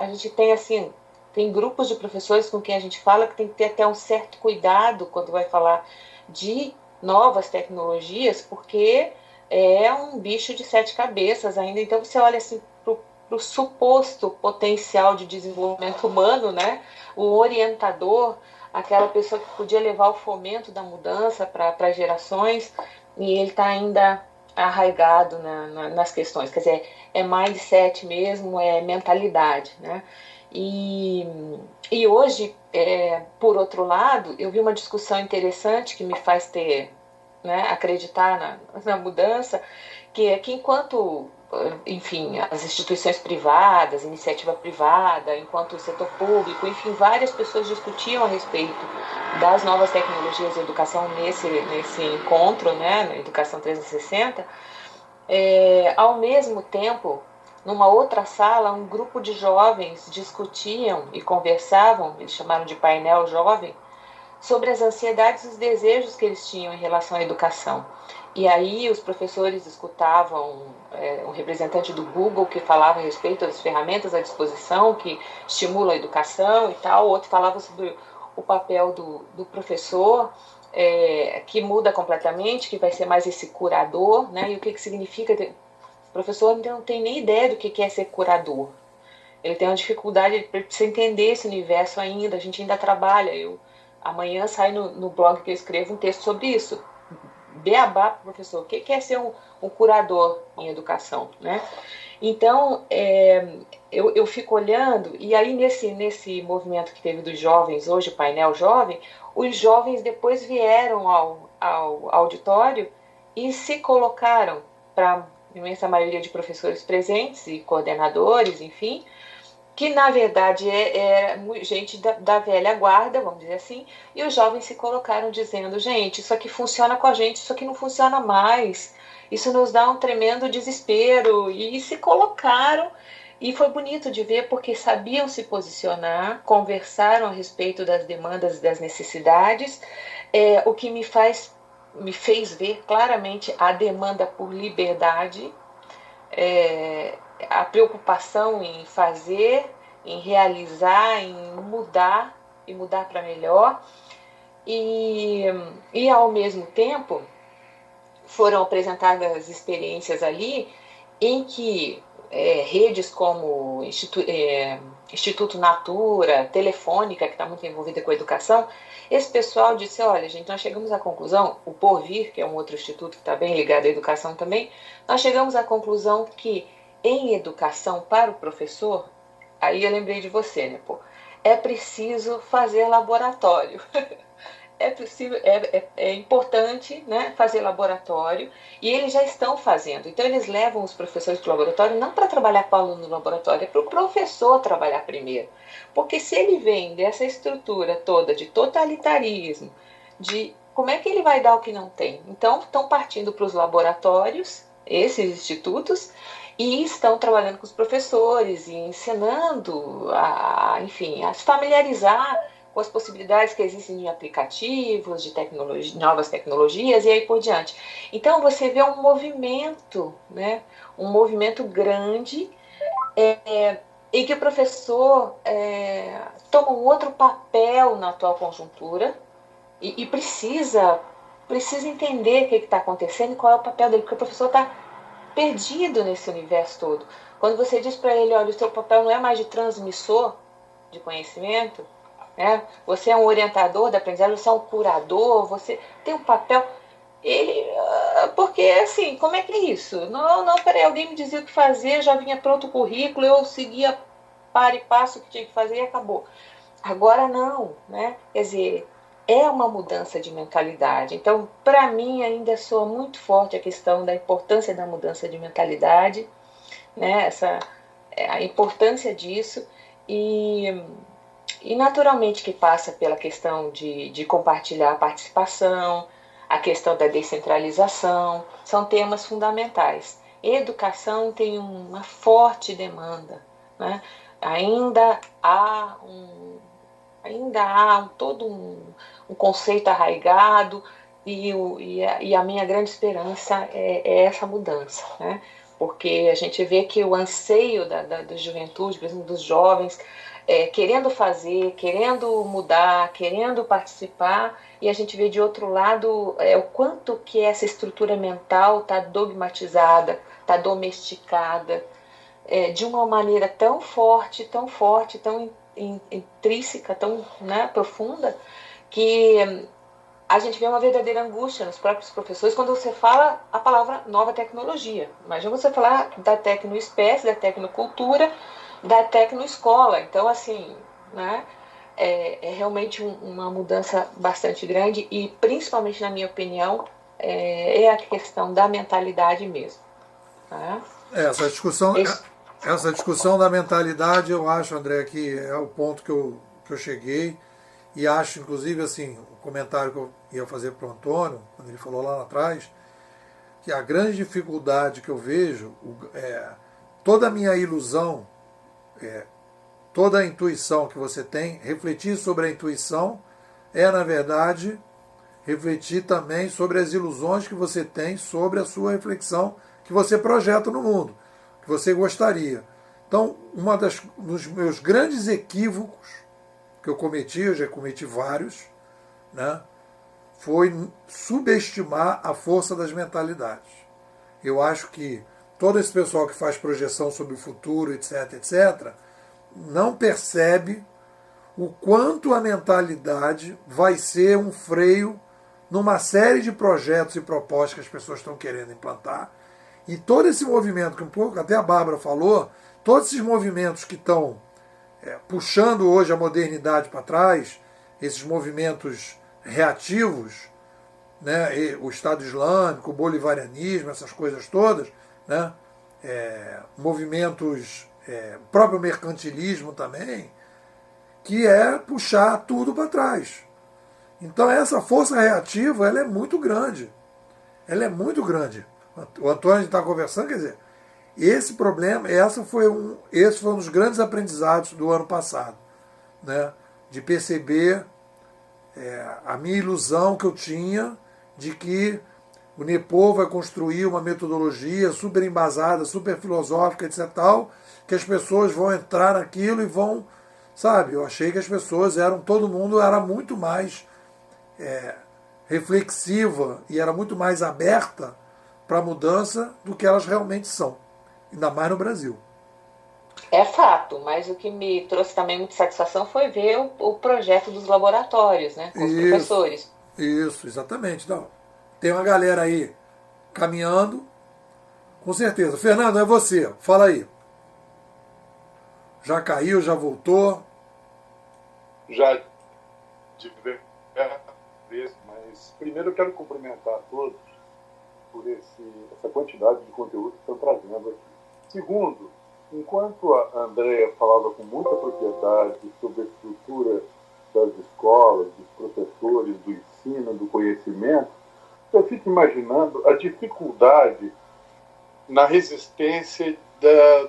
gente tem assim... Tem grupos de professores com quem a gente fala que tem que ter até um certo cuidado quando vai falar de novas tecnologias, porque é um bicho de 7 cabeças ainda. Então você olha assim para o suposto potencial de desenvolvimento humano, né? O orientador, aquela pessoa que podia levar o fomento da mudança para gerações, e ele está ainda arraigado nas questões. Quer dizer, é mindset mesmo, é mentalidade, né? E hoje, por outro lado, eu vi uma discussão interessante que me faz acreditar na mudança, que é que enquanto, enfim, as instituições privadas, iniciativa privada, enquanto o setor público, enfim, várias pessoas discutiam a respeito das novas tecnologias de educação nesse encontro, né, na Educação 360, ao mesmo tempo, numa outra sala, um grupo de jovens discutiam e conversavam, eles chamaram de painel jovem, sobre as ansiedades e os desejos que eles tinham em relação à educação. E aí os professores escutavam um representante do Google que falava a respeito das ferramentas à disposição, que estimulam a educação e tal, o outro falava sobre o papel do professor, que muda completamente, que vai ser mais esse curador, né? E o que significa... O professor não tem nem ideia do que é ser curador. Ele tem uma dificuldade de entender esse universo ainda. A gente ainda trabalha. Amanhã sai no blog que eu escrevo um texto sobre isso. Beabá para o professor. O que é ser um curador em educação, né? Então, eu fico olhando, e aí nesse movimento que teve dos jovens hoje, o painel jovem, os jovens depois vieram ao auditório e se colocaram para imensa maioria de professores presentes e coordenadores, enfim, que na verdade é gente da velha guarda, vamos dizer assim, e os jovens se colocaram dizendo, gente, isso aqui funciona com a gente, isso aqui não funciona mais, isso nos dá um tremendo desespero, e se colocaram, e foi bonito de ver porque sabiam se posicionar, conversaram a respeito das demandas e das necessidades, o que me fez ver claramente a demanda por liberdade, a preocupação em fazer, em realizar, em mudar e mudar para melhor, e ao mesmo tempo foram apresentadas experiências ali em que redes como Instituto Natura, Telefônica, que está muito envolvida com a educação, esse pessoal disse, olha, gente, nós chegamos à conclusão, o Porvir, que é um outro instituto que está bem ligado à educação também, nós chegamos à conclusão que em educação para o professor, aí eu lembrei de você, né, pô, é preciso fazer laboratório. É importante, né, fazer laboratório, e eles já estão fazendo. Então eles levam os professores para o laboratório não para trabalhar com o aluno no laboratório, é para o professor trabalhar primeiro. Porque se ele vem dessa estrutura toda de totalitarismo, de como é que ele vai dar o que não tem? Então estão partindo para os laboratórios, esses institutos, e estão trabalhando com os professores e ensinando enfim, a se familiarizar com as possibilidades que existem de aplicativos, de novas tecnologias e aí por diante. Então você vê um movimento, né, um movimento grande, em que o professor toma um outro papel na atual conjuntura e precisa entender o que está acontecendo e qual é o papel dele, porque o professor está perdido nesse universo todo. Quando você diz para ele, olha, o seu papel não é mais de transmissor de conhecimento, você é um orientador da aprendizagem, você é um curador, você tem um papel. Porque assim, como é que é isso? Não, peraí, alguém me dizia o que fazer, já vinha pronto o currículo, eu seguia para e passo o que tinha que fazer e acabou. Agora não, né? Quer dizer, é uma mudança de mentalidade. Então, para mim, ainda soa muito forte a questão da importância da mudança de mentalidade, né? A importância disso e naturalmente que passa pela questão de compartilhar a participação, a questão da descentralização, são temas fundamentais. Educação tem uma forte demanda, né? Ainda há todo um conceito arraigado e a minha grande esperança é essa mudança, né? Porque a gente vê que o anseio da juventude, por exemplo, dos jovens, querendo fazer, querendo mudar, querendo participar, e a gente vê de outro lado o quanto que essa estrutura mental está dogmatizada, está domesticada, de uma maneira tão forte, tão intrínseca, tão, né, profunda, que a gente vê uma verdadeira angústia nos próprios professores quando você fala a palavra nova tecnologia. Imagina você falar da tecnoespécie, da tecnocultura, da tecnoescola. Então, assim, né, é realmente uma mudança bastante grande e, principalmente na minha opinião, é a questão da mentalidade mesmo. Né? Essa discussão da mentalidade, eu acho, André, que é o ponto que eu cheguei, e acho, inclusive, assim, o comentário que eu ia fazer para o Antônio, quando ele falou lá atrás, que a grande dificuldade que eu vejo, toda a minha ilusão, toda a intuição que você tem, refletir sobre a intuição na verdade, refletir também sobre as ilusões que você tem sobre a sua reflexão que você projeta no mundo, que você gostaria. Então, dos meus grandes equívocos que eu já cometi vários, né, foi subestimar a força das mentalidades. Eu acho que todo esse pessoal que faz projeção sobre o futuro, etc., não percebe o quanto a mentalidade vai ser um freio numa série de projetos e propostas que as pessoas estão querendo implantar. E todo esse movimento, que um pouco até a Bárbara falou, todos esses movimentos que estão puxando hoje a modernidade para trás, esses movimentos reativos, né, o Estado Islâmico, o bolivarianismo, essas coisas todas, né, movimentos, próprio mercantilismo também, que é puxar tudo para trás. Então essa força reativa, ela é muito grande. Ela é muito grande. O Antônio está conversando, quer dizer, esse problema, esse foi um dos grandes aprendizados do ano passado, né, de perceber a minha ilusão que eu tinha de que o Nepô vai construir uma metodologia super embasada, super filosófica, etc. tal, que as pessoas vão entrar naquilo e vão, sabe, eu achei que as pessoas todo mundo era muito mais reflexiva e era muito mais aberta para a mudança do que elas realmente são, ainda mais no Brasil. É fato, mas o que me trouxe também muita satisfação foi ver o projeto dos laboratórios, né, com os professores. Isso, exatamente. Não, tem uma galera aí caminhando, com certeza. Fernando, é você, fala aí. Já caiu, já voltou? Já diversas vezes, mas primeiro eu quero cumprimentar a todos por essa quantidade de conteúdo que estão trazendo aqui. Segundo, enquanto a Andrea falava com muita propriedade sobre a estrutura das escolas, dos professores, do ensino, do conhecimento, eu fico imaginando a dificuldade na resistência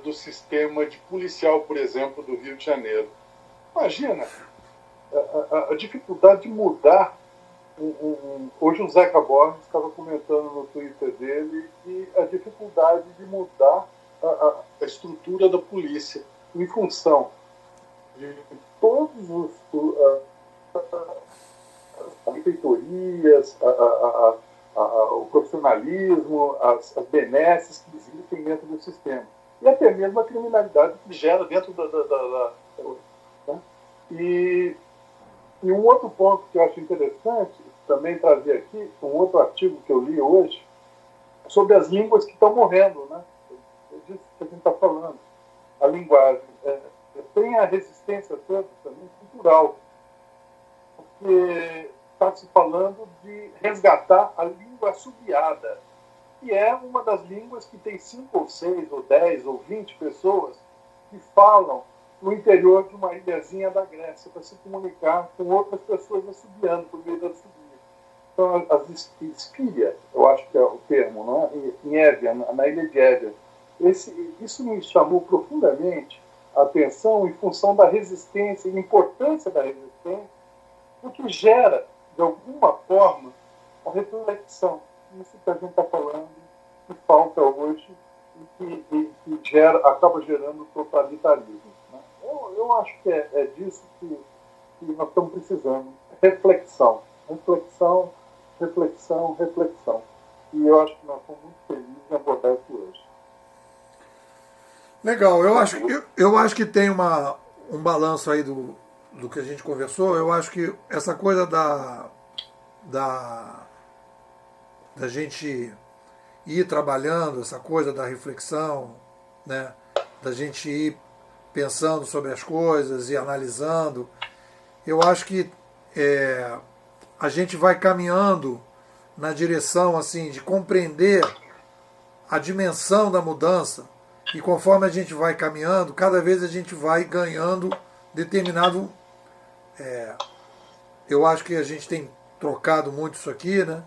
do sistema de policial, por exemplo, do Rio de Janeiro. Imagina a dificuldade de mudar. Hoje o Zeca Borges estava comentando no Twitter dele e a dificuldade de mudar a estrutura da polícia em função de todos as benfeitorias, o profissionalismo, as benesses que existem dentro do sistema. E até mesmo a criminalidade que gera dentro né? E um outro ponto que eu acho interessante também trazer aqui, um outro artigo que eu li hoje, sobre as línguas que estão morrendo, né? É disso que a gente está falando. A linguagem. Tem a resistência toda também cultural, porque está se falando de resgatar a língua assobiada, que é uma das línguas que tem 5 ou 6 ou 10 ou 20 pessoas que falam no interior de uma ilhazinha da Grécia para se comunicar com outras pessoas assobiando por meio da assobia. Então, as espírias, eu acho que é o termo, não é? Em Évia, na ilha de Évia. Isso me chamou profundamente a atenção em função da resistência e importância da resistência, porque gera, de alguma forma, a reflexão. Isso que a gente está falando, que falta hoje e que acaba gerando totalitarismo. Né? Eu acho que é disso que nós estamos precisando. Reflexão. Reflexão, reflexão, reflexão. E eu acho que nós estamos muito felizes em abordar isso hoje. Legal. Eu acho que tem um balanço aí do que a gente conversou. Eu acho que essa coisa da gente ir trabalhando, essa coisa da reflexão, né? Da gente ir pensando sobre as coisas e analisando, eu acho que a gente vai caminhando na direção assim de compreender a dimensão da mudança, e conforme a gente vai caminhando, cada vez a gente vai ganhando determinado... eu acho que a gente tem trocado muito isso aqui, né?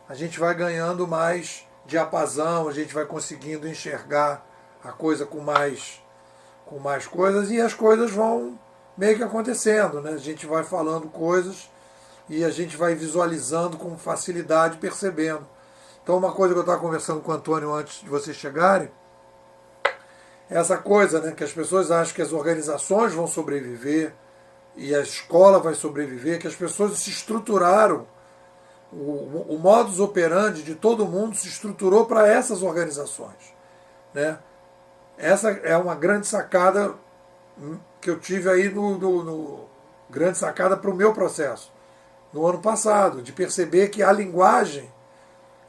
A gente vai ganhando mais diapasão, a gente vai conseguindo enxergar a coisa com mais coisas, e as coisas vão meio que acontecendo, né? A gente vai falando coisas e a gente vai visualizando com facilidade, percebendo. Então, uma coisa que eu estava conversando com o Antônio antes de vocês chegarem, é essa coisa, né, que as pessoas acham que as organizações vão sobreviver e a escola vai sobreviver, que as pessoas se estruturaram, o modus operandi de todo mundo se estruturou para essas organizações, né? Essa é uma grande sacada que eu tive aí grande sacada para o meu processo no ano passado, de perceber que a linguagem,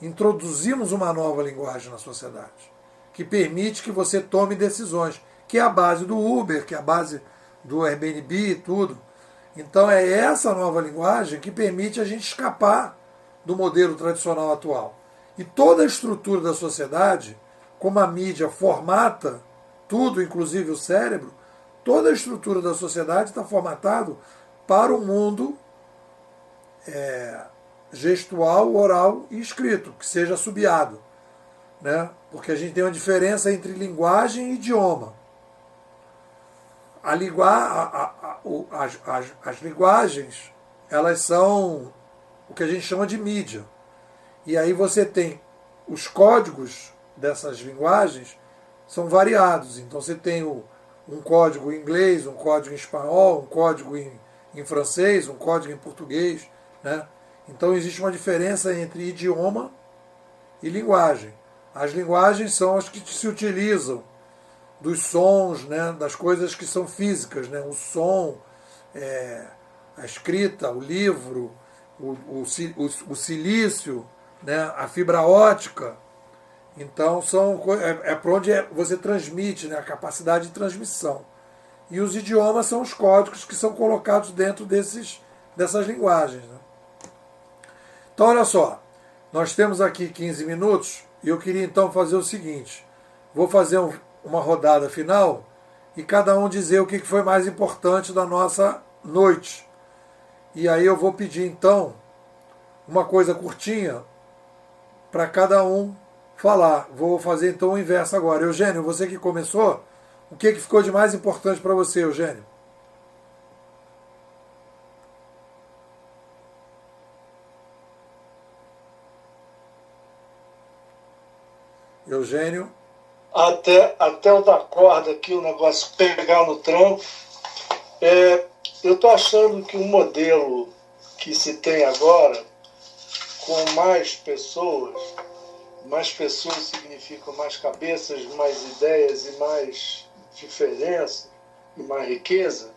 introduzimos uma nova linguagem na sociedade, que permite que você tome decisões, que é a base do Uber, que é a base do Airbnb e tudo. Então é essa nova linguagem que permite a gente escapar do modelo tradicional atual. E toda a estrutura da sociedade, como a mídia formata tudo, inclusive o cérebro, toda a estrutura da sociedade está formatado para o mundo gestual, oral e escrito, que seja assobiado, né? Porque a gente tem uma diferença entre linguagem e idioma. As linguagens, elas são o que a gente chama de mídia. E aí você tem os códigos dessas linguagens são variados. Então você tem um código em inglês, um código em espanhol, um código em francês, um código em português, né? Então existe uma diferença entre idioma e linguagem. As linguagens são as que se utilizam dos sons, né, das coisas que são físicas, né, o som, a escrita, o livro, o silício, né, a fibra ótica. Então para onde você transmite, né, a capacidade de transmissão. E os idiomas são os códigos que são colocados dentro dessas linguagens. Né? Então, olha só, nós temos aqui 15 minutos e eu queria então fazer o seguinte: vou fazer uma rodada final e cada um dizer o que foi mais importante da nossa noite. E aí eu vou pedir então uma coisa curtinha para cada um falar. Vou fazer então o inverso agora. Eugênio, você que começou, o que ficou de mais importante para você, Eugênio? Eugênio? Até eu dar corda aqui, o negócio pegar no tranco. Eu estou achando que o modelo que se tem agora, com mais pessoas significa mais cabeças, mais ideias e mais diferença e mais riqueza,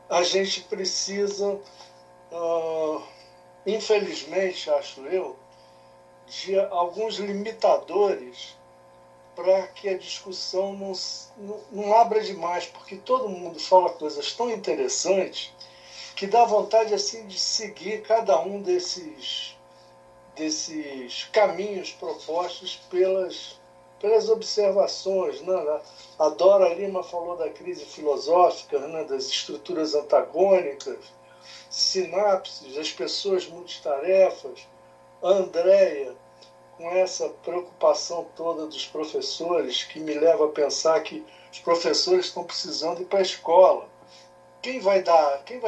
a gente precisa, infelizmente, acho eu, de alguns limitadores para que a discussão não abra demais, porque todo mundo fala coisas tão interessantes que dá vontade assim de seguir cada um desses caminhos propostos pelas observações. Né? A Dora Lima falou da crise filosófica, né? Das estruturas antagônicas, sinapses, as pessoas multitarefas. A Andréia, com essa preocupação toda dos professores, que me leva a pensar que os professores estão precisando ir para a escola. Quem vai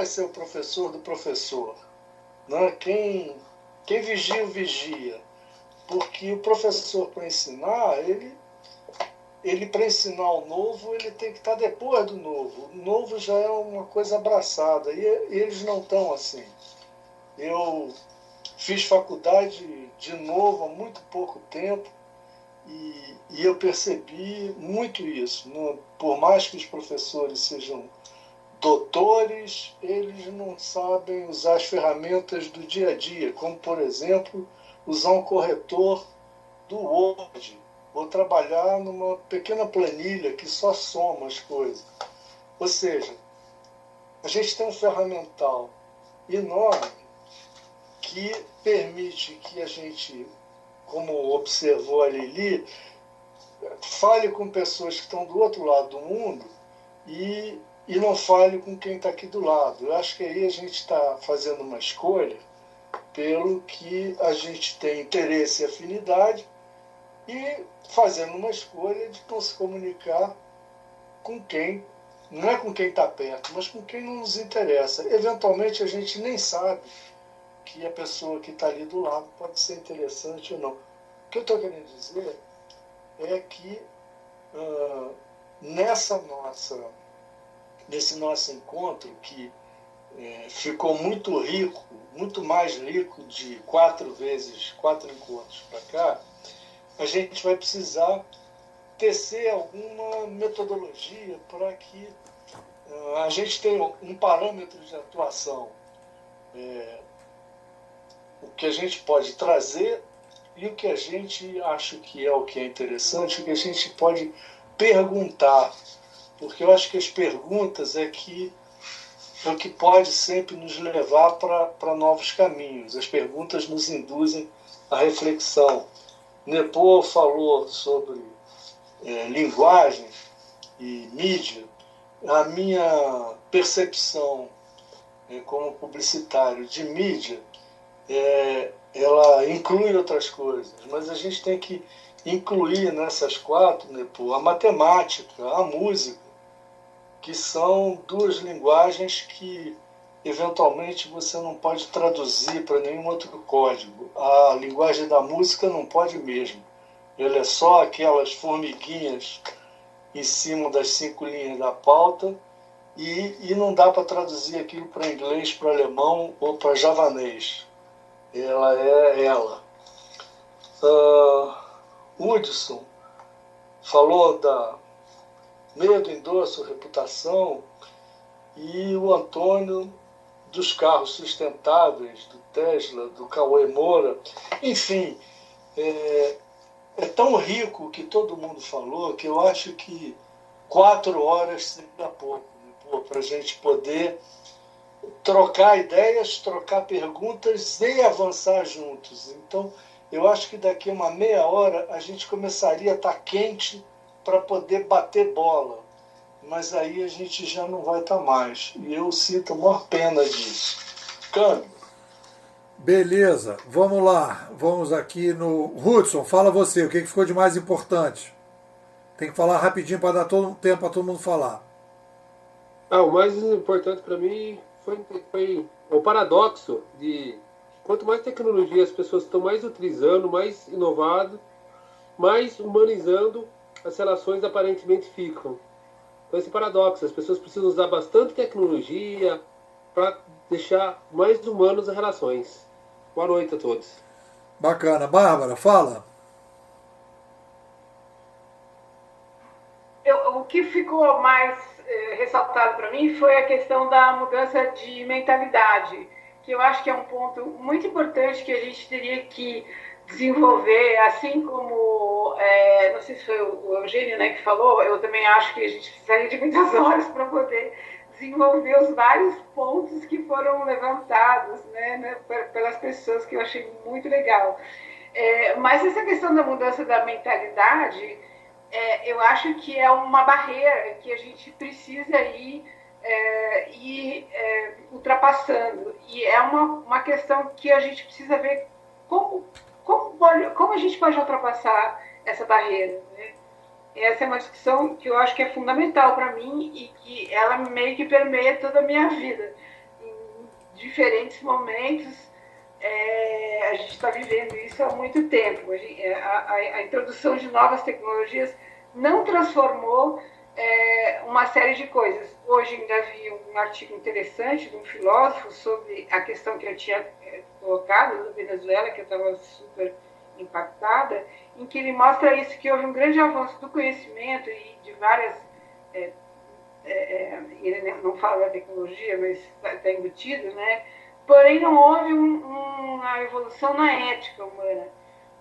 ser o professor do professor? Né? Quem vigia, o vigia. Porque o professor, para ensinar, ele para ensinar o novo, ele tem que estar depois do novo. O novo já é uma coisa abraçada, e eles não estão assim. Eu fiz faculdade de novo há muito pouco tempo e eu percebi muito isso. Por mais que os professores sejam doutores, eles não sabem usar as ferramentas do dia a dia, como, por exemplo, usar um corretor do Word ou trabalhar numa pequena planilha que só soma as coisas. Ou seja, a gente tem um ferramental enorme que permite que a gente, como observou a Lili, fale com pessoas que estão do outro lado do mundo e não fale com quem está aqui do lado. Eu acho que aí a gente está fazendo uma escolha pelo que a gente tem interesse e afinidade e fazendo uma escolha de não se comunicar com quem, não é com quem está perto, mas com quem não nos interessa. Eventualmente a gente nem sabe que a pessoa que está ali do lado pode ser interessante ou não. O que eu estou querendo dizer é que nesse nosso encontro, que ficou muito rico, muito mais rico de 4 encontros para cá, a gente vai precisar tecer alguma metodologia para que a gente tenha um parâmetro de atuação. O que a gente pode trazer e o que a gente acha que é o que é interessante, o que a gente pode perguntar. Porque eu acho que as perguntas é o que pode sempre nos levar para novos caminhos. As perguntas nos induzem à reflexão. Nepô falou sobre linguagem e mídia. A minha percepção como publicitário de mídia, ela inclui outras coisas, mas a gente tem que incluir nessas 4, Nepô, a matemática, a música, que são 2 linguagens que eventualmente você não pode traduzir para nenhum outro código. A linguagem da música não pode mesmo. Ela é só aquelas formiguinhas em cima das 5 linhas da pauta e não dá para traduzir aquilo para inglês, para alemão ou para javanês. ela é ela. Hudson falou da medo, endosso, reputação, e o Antônio dos carros sustentáveis, do Tesla, do Cauê Moura. Enfim, é tão rico o que todo mundo falou que eu acho que 4 horas seria pouco, né, para a gente poder trocar ideias, trocar perguntas e avançar juntos. Então, eu acho que daqui a uma meia hora a gente começaria a estar quente para poder bater bola. Mas aí a gente já não vai estar mais. E eu sinto a maior pena disso. Câmbio. Beleza, vamos lá. Vamos aqui no... Hudson, fala você, o que ficou de mais importante? Tem que falar rapidinho para dar todo tempo para todo mundo falar. O mais importante para mim foi o paradoxo de quanto mais tecnologia as pessoas estão mais utilizando, mais inovado, mais humanizando as relações aparentemente ficam. Então esse paradoxo, as pessoas precisam usar bastante tecnologia para deixar mais humanos as relações. Boa noite a todos. Bacana. Bárbara, fala. O que ficou mais ressaltado para mim foi a questão da mudança de mentalidade, que eu acho que é um ponto muito importante que a gente teria que desenvolver, assim como, não sei se foi o Eugênio, né, que falou, eu também acho que a gente precisaria de muitas horas para poder desenvolver os vários pontos que foram levantados, né, pelas pessoas, que eu achei muito legal. Mas essa questão da mudança da mentalidade, eu acho que é uma barreira que a gente precisa ir ultrapassando. E é uma questão que a gente precisa ver como a gente pode ultrapassar essa barreira, né? Essa é uma discussão que eu acho que é fundamental para mim e que ela meio que permeia toda a minha vida. Em diferentes momentos, a gente está vivendo isso há muito tempo. A introdução de novas tecnologias não transformou uma série de coisas. Hoje ainda vi um artigo interessante de um filósofo sobre a questão que eu tinha colocado da Venezuela, que eu estava super impactada, em que ele mostra isso, que houve um grande avanço do conhecimento e de várias... ele não fala da tecnologia, mas está embutido, né? Porém, não houve uma evolução na ética humana.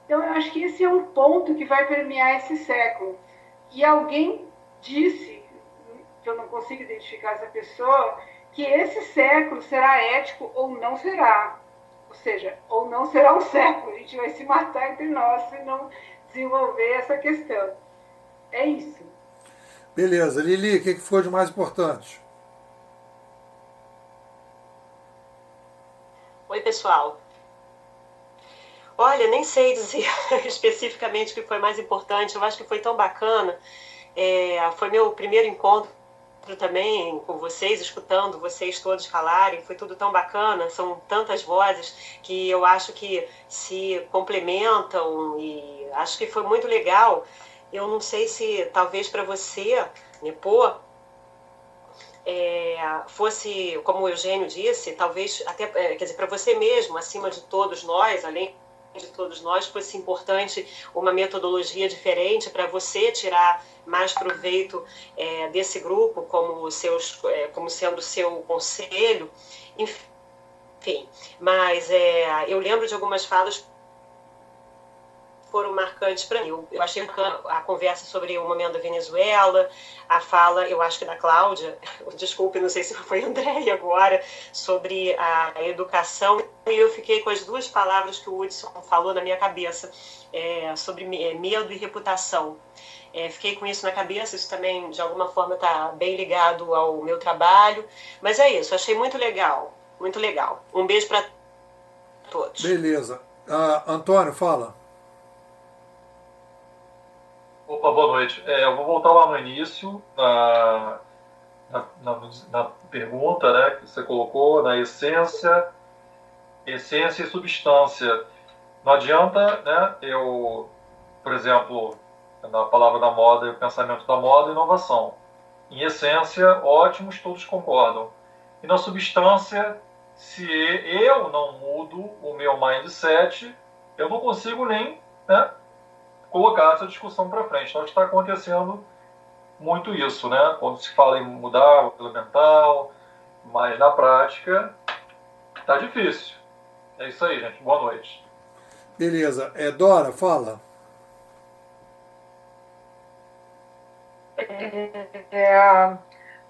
Então, eu acho que esse é um ponto que vai permear esse século. E alguém disse, que eu não consigo identificar essa pessoa, que esse século será ético ou não será. Ou seja, ou não será um século. A gente vai se matar entre nós se não desenvolver essa questão. É isso. Beleza. Lili, o que foi de mais importante? Oi, pessoal. Olha, nem sei dizer especificamente o que foi mais importante. Eu acho que foi tão bacana. Foi meu primeiro encontro também com vocês, escutando vocês todos falarem. Foi tudo tão bacana. São tantas vozes que eu acho que se complementam e acho que foi muito legal. Eu não sei se talvez para você, Nepô, fosse, como o Eugênio disse, talvez até, quer dizer, para você mesmo, acima de todos nós, além de todos nós, fosse importante uma metodologia diferente para você tirar mais proveito desse grupo como sendo seu conselho, enfim. Mas eu lembro de algumas falas foram marcantes para mim. Eu achei a conversa sobre o momento da Venezuela, a fala, eu acho que da Cláudia, desculpe, não sei se foi a Andréia agora, sobre a educação, e eu fiquei com as duas palavras que o Hudson falou na minha cabeça, sobre medo e reputação. Fiquei com isso na cabeça, isso também, de alguma forma, está bem ligado ao meu trabalho, mas é isso, achei muito legal, muito legal. Um beijo para todos. Beleza. Antônio, fala. Opa, boa noite. Eu vou voltar lá no início, na pergunta, né, que você colocou, na essência e substância. Não adianta, né, por exemplo, na palavra da moda e o pensamento da moda, inovação. Em essência, ótimos, todos concordam. E na substância, se eu não mudo o meu mindset, eu não consigo nem, né, colocar essa discussão para frente. Então, está acontecendo muito isso, né? Quando se fala em mudar o elemental, mas na prática está difícil. É isso aí, gente. Boa noite. Beleza. Dora, fala.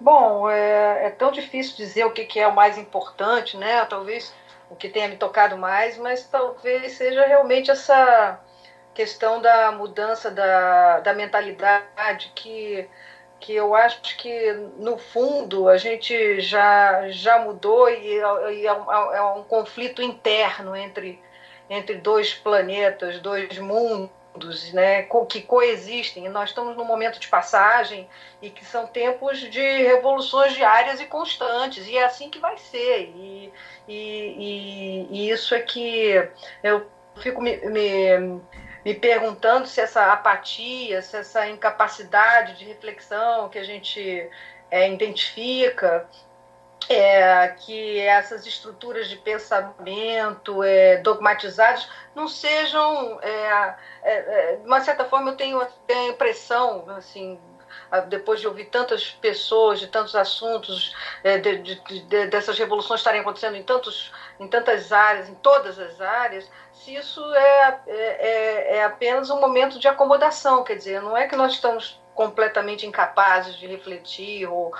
Bom, é tão difícil dizer o que é o mais importante, né? Talvez o que tenha me tocado mais, mas talvez seja realmente essa questão da mudança da mentalidade, que eu acho que, no fundo, a gente já mudou e é um conflito interno entre dois planetas, dois mundos, né, que coexistem. E nós estamos num momento de passagem e que são tempos de revoluções diárias e constantes, e é assim que vai ser. E isso é que eu fico me perguntando se essa apatia, se essa incapacidade de reflexão que a gente identifica, que essas estruturas de pensamento dogmatizadas não sejam, de uma certa forma eu tenho a impressão, assim, depois de ouvir tantas pessoas, de tantos assuntos, dessas revoluções estarem acontecendo em tantas áreas, em todas as áreas, se isso é apenas um momento de acomodação, quer dizer, não é que nós estamos completamente incapazes de refletir ou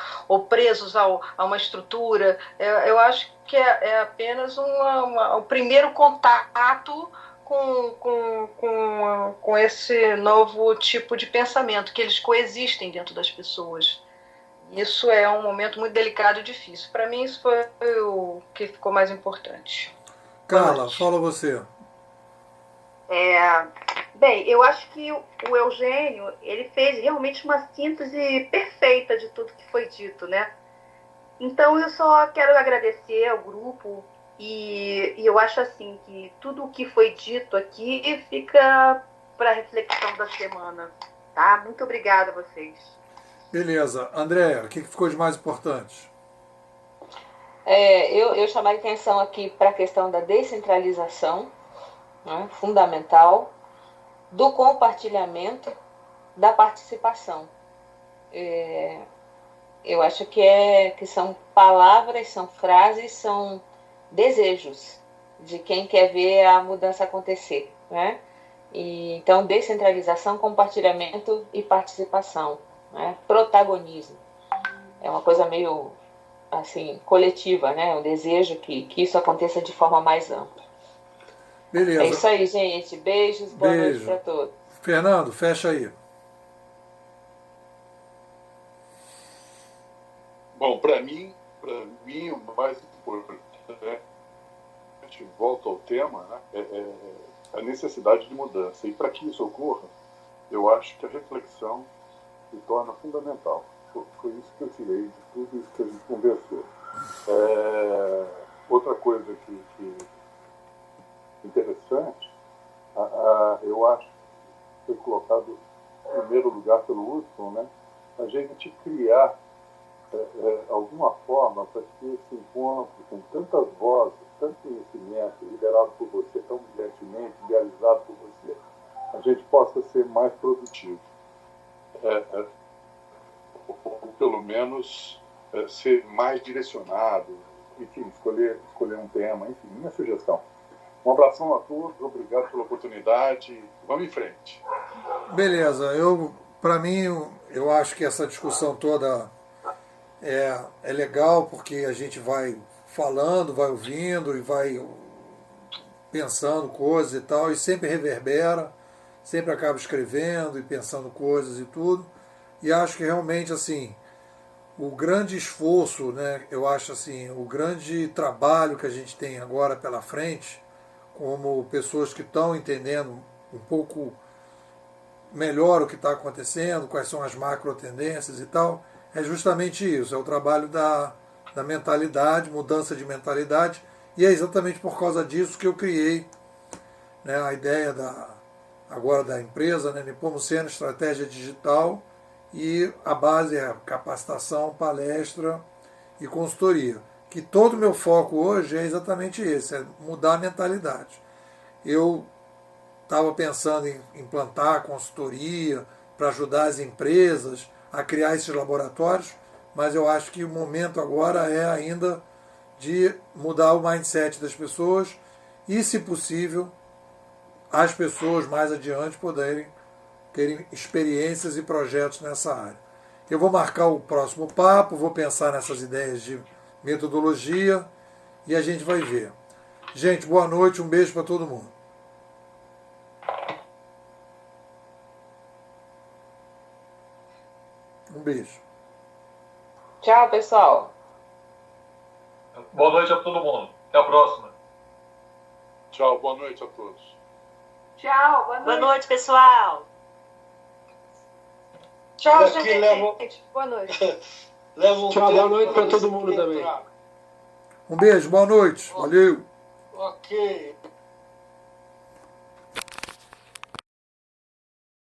presos a uma estrutura. Eu acho que é apenas o primeiro contato com esse novo tipo de pensamento, que eles coexistem dentro das pessoas. Isso é um momento muito delicado e difícil. Para mim, isso foi o que ficou mais importante. Carla, fala você. Bem, eu acho que o Eugênio, ele fez realmente uma síntese perfeita de tudo que foi dito, né? Então, eu só quero agradecer ao grupo e eu acho assim que tudo o que foi dito aqui fica para reflexão da semana, tá? Muito obrigada a vocês. Beleza. Andréa, o que ficou de mais importante? Eu chamaria atenção aqui para a questão da descentralização, né, fundamental, do compartilhamento, da participação. Eu acho que são palavras, são frases, são desejos de quem quer ver a mudança acontecer, né? Então, descentralização, compartilhamento e participação, né? Protagonismo. É uma coisa meio assim, coletiva, né? Um desejo que isso aconteça de forma mais ampla. Beleza. É isso aí, gente. Beijos, boa noite para todos. Fernando, fecha aí. Bom, para mim o mais importante, a gente volta ao tema, né, é a necessidade de mudança. E para que isso ocorra, eu acho que a reflexão se torna fundamental. Foi isso que eu tirei de tudo isso que a gente conversou. Outra coisa que interessante, eu acho que foi colocado em primeiro lugar pelo Hudson, né, a gente criar alguma forma para que esse encontro com tantas vozes, tanto conhecimento, liderado por você, tão brilhantemente, idealizado por você, a gente possa ser mais produtivo. Ou pelo menos ser mais direcionado, enfim, escolher um tema, enfim, minha sugestão. Um abração a todos, obrigado pela oportunidade, vamos em frente. Beleza, para mim, eu acho que essa discussão toda é legal, porque a gente vai falando, vai ouvindo e vai pensando coisas e tal, e sempre reverbera, sempre acaba escrevendo e pensando coisas e tudo. E acho que realmente, assim, o grande esforço, né, eu acho assim, o grande trabalho que a gente tem agora pela frente, como pessoas que estão entendendo um pouco melhor o que está acontecendo, quais são as macro tendências e tal, é justamente isso, é o trabalho da mentalidade, mudança de mentalidade, e é exatamente por causa disso que eu criei, né, a ideia agora da empresa, né, Nepomuceno Estratégia Digital, e a base é capacitação, palestra e consultoria. que todo o meu foco hoje é exatamente esse, é mudar a mentalidade. Eu estava pensando em implantar consultoria para ajudar as empresas a criar esses laboratórios, mas eu acho que o momento agora é ainda de mudar o mindset das pessoas e, se possível, as pessoas mais adiante poderem terem experiências e projetos nessa área. Eu vou marcar o próximo papo, vou pensar nessas ideias de metodologia e a gente vai ver. Gente, boa noite, um beijo para todo mundo. Um beijo. Tchau, pessoal. Boa noite a todo mundo. Até a próxima. Tchau, boa noite a todos. Tchau, boa noite. Boa noite, pessoal. Tchau, Aqui gente. leva- Boa noite. Leva um Tchau, boa tempo noite pra você todo mundo também. entrar. Um beijo, boa noite. Valeu. Ok.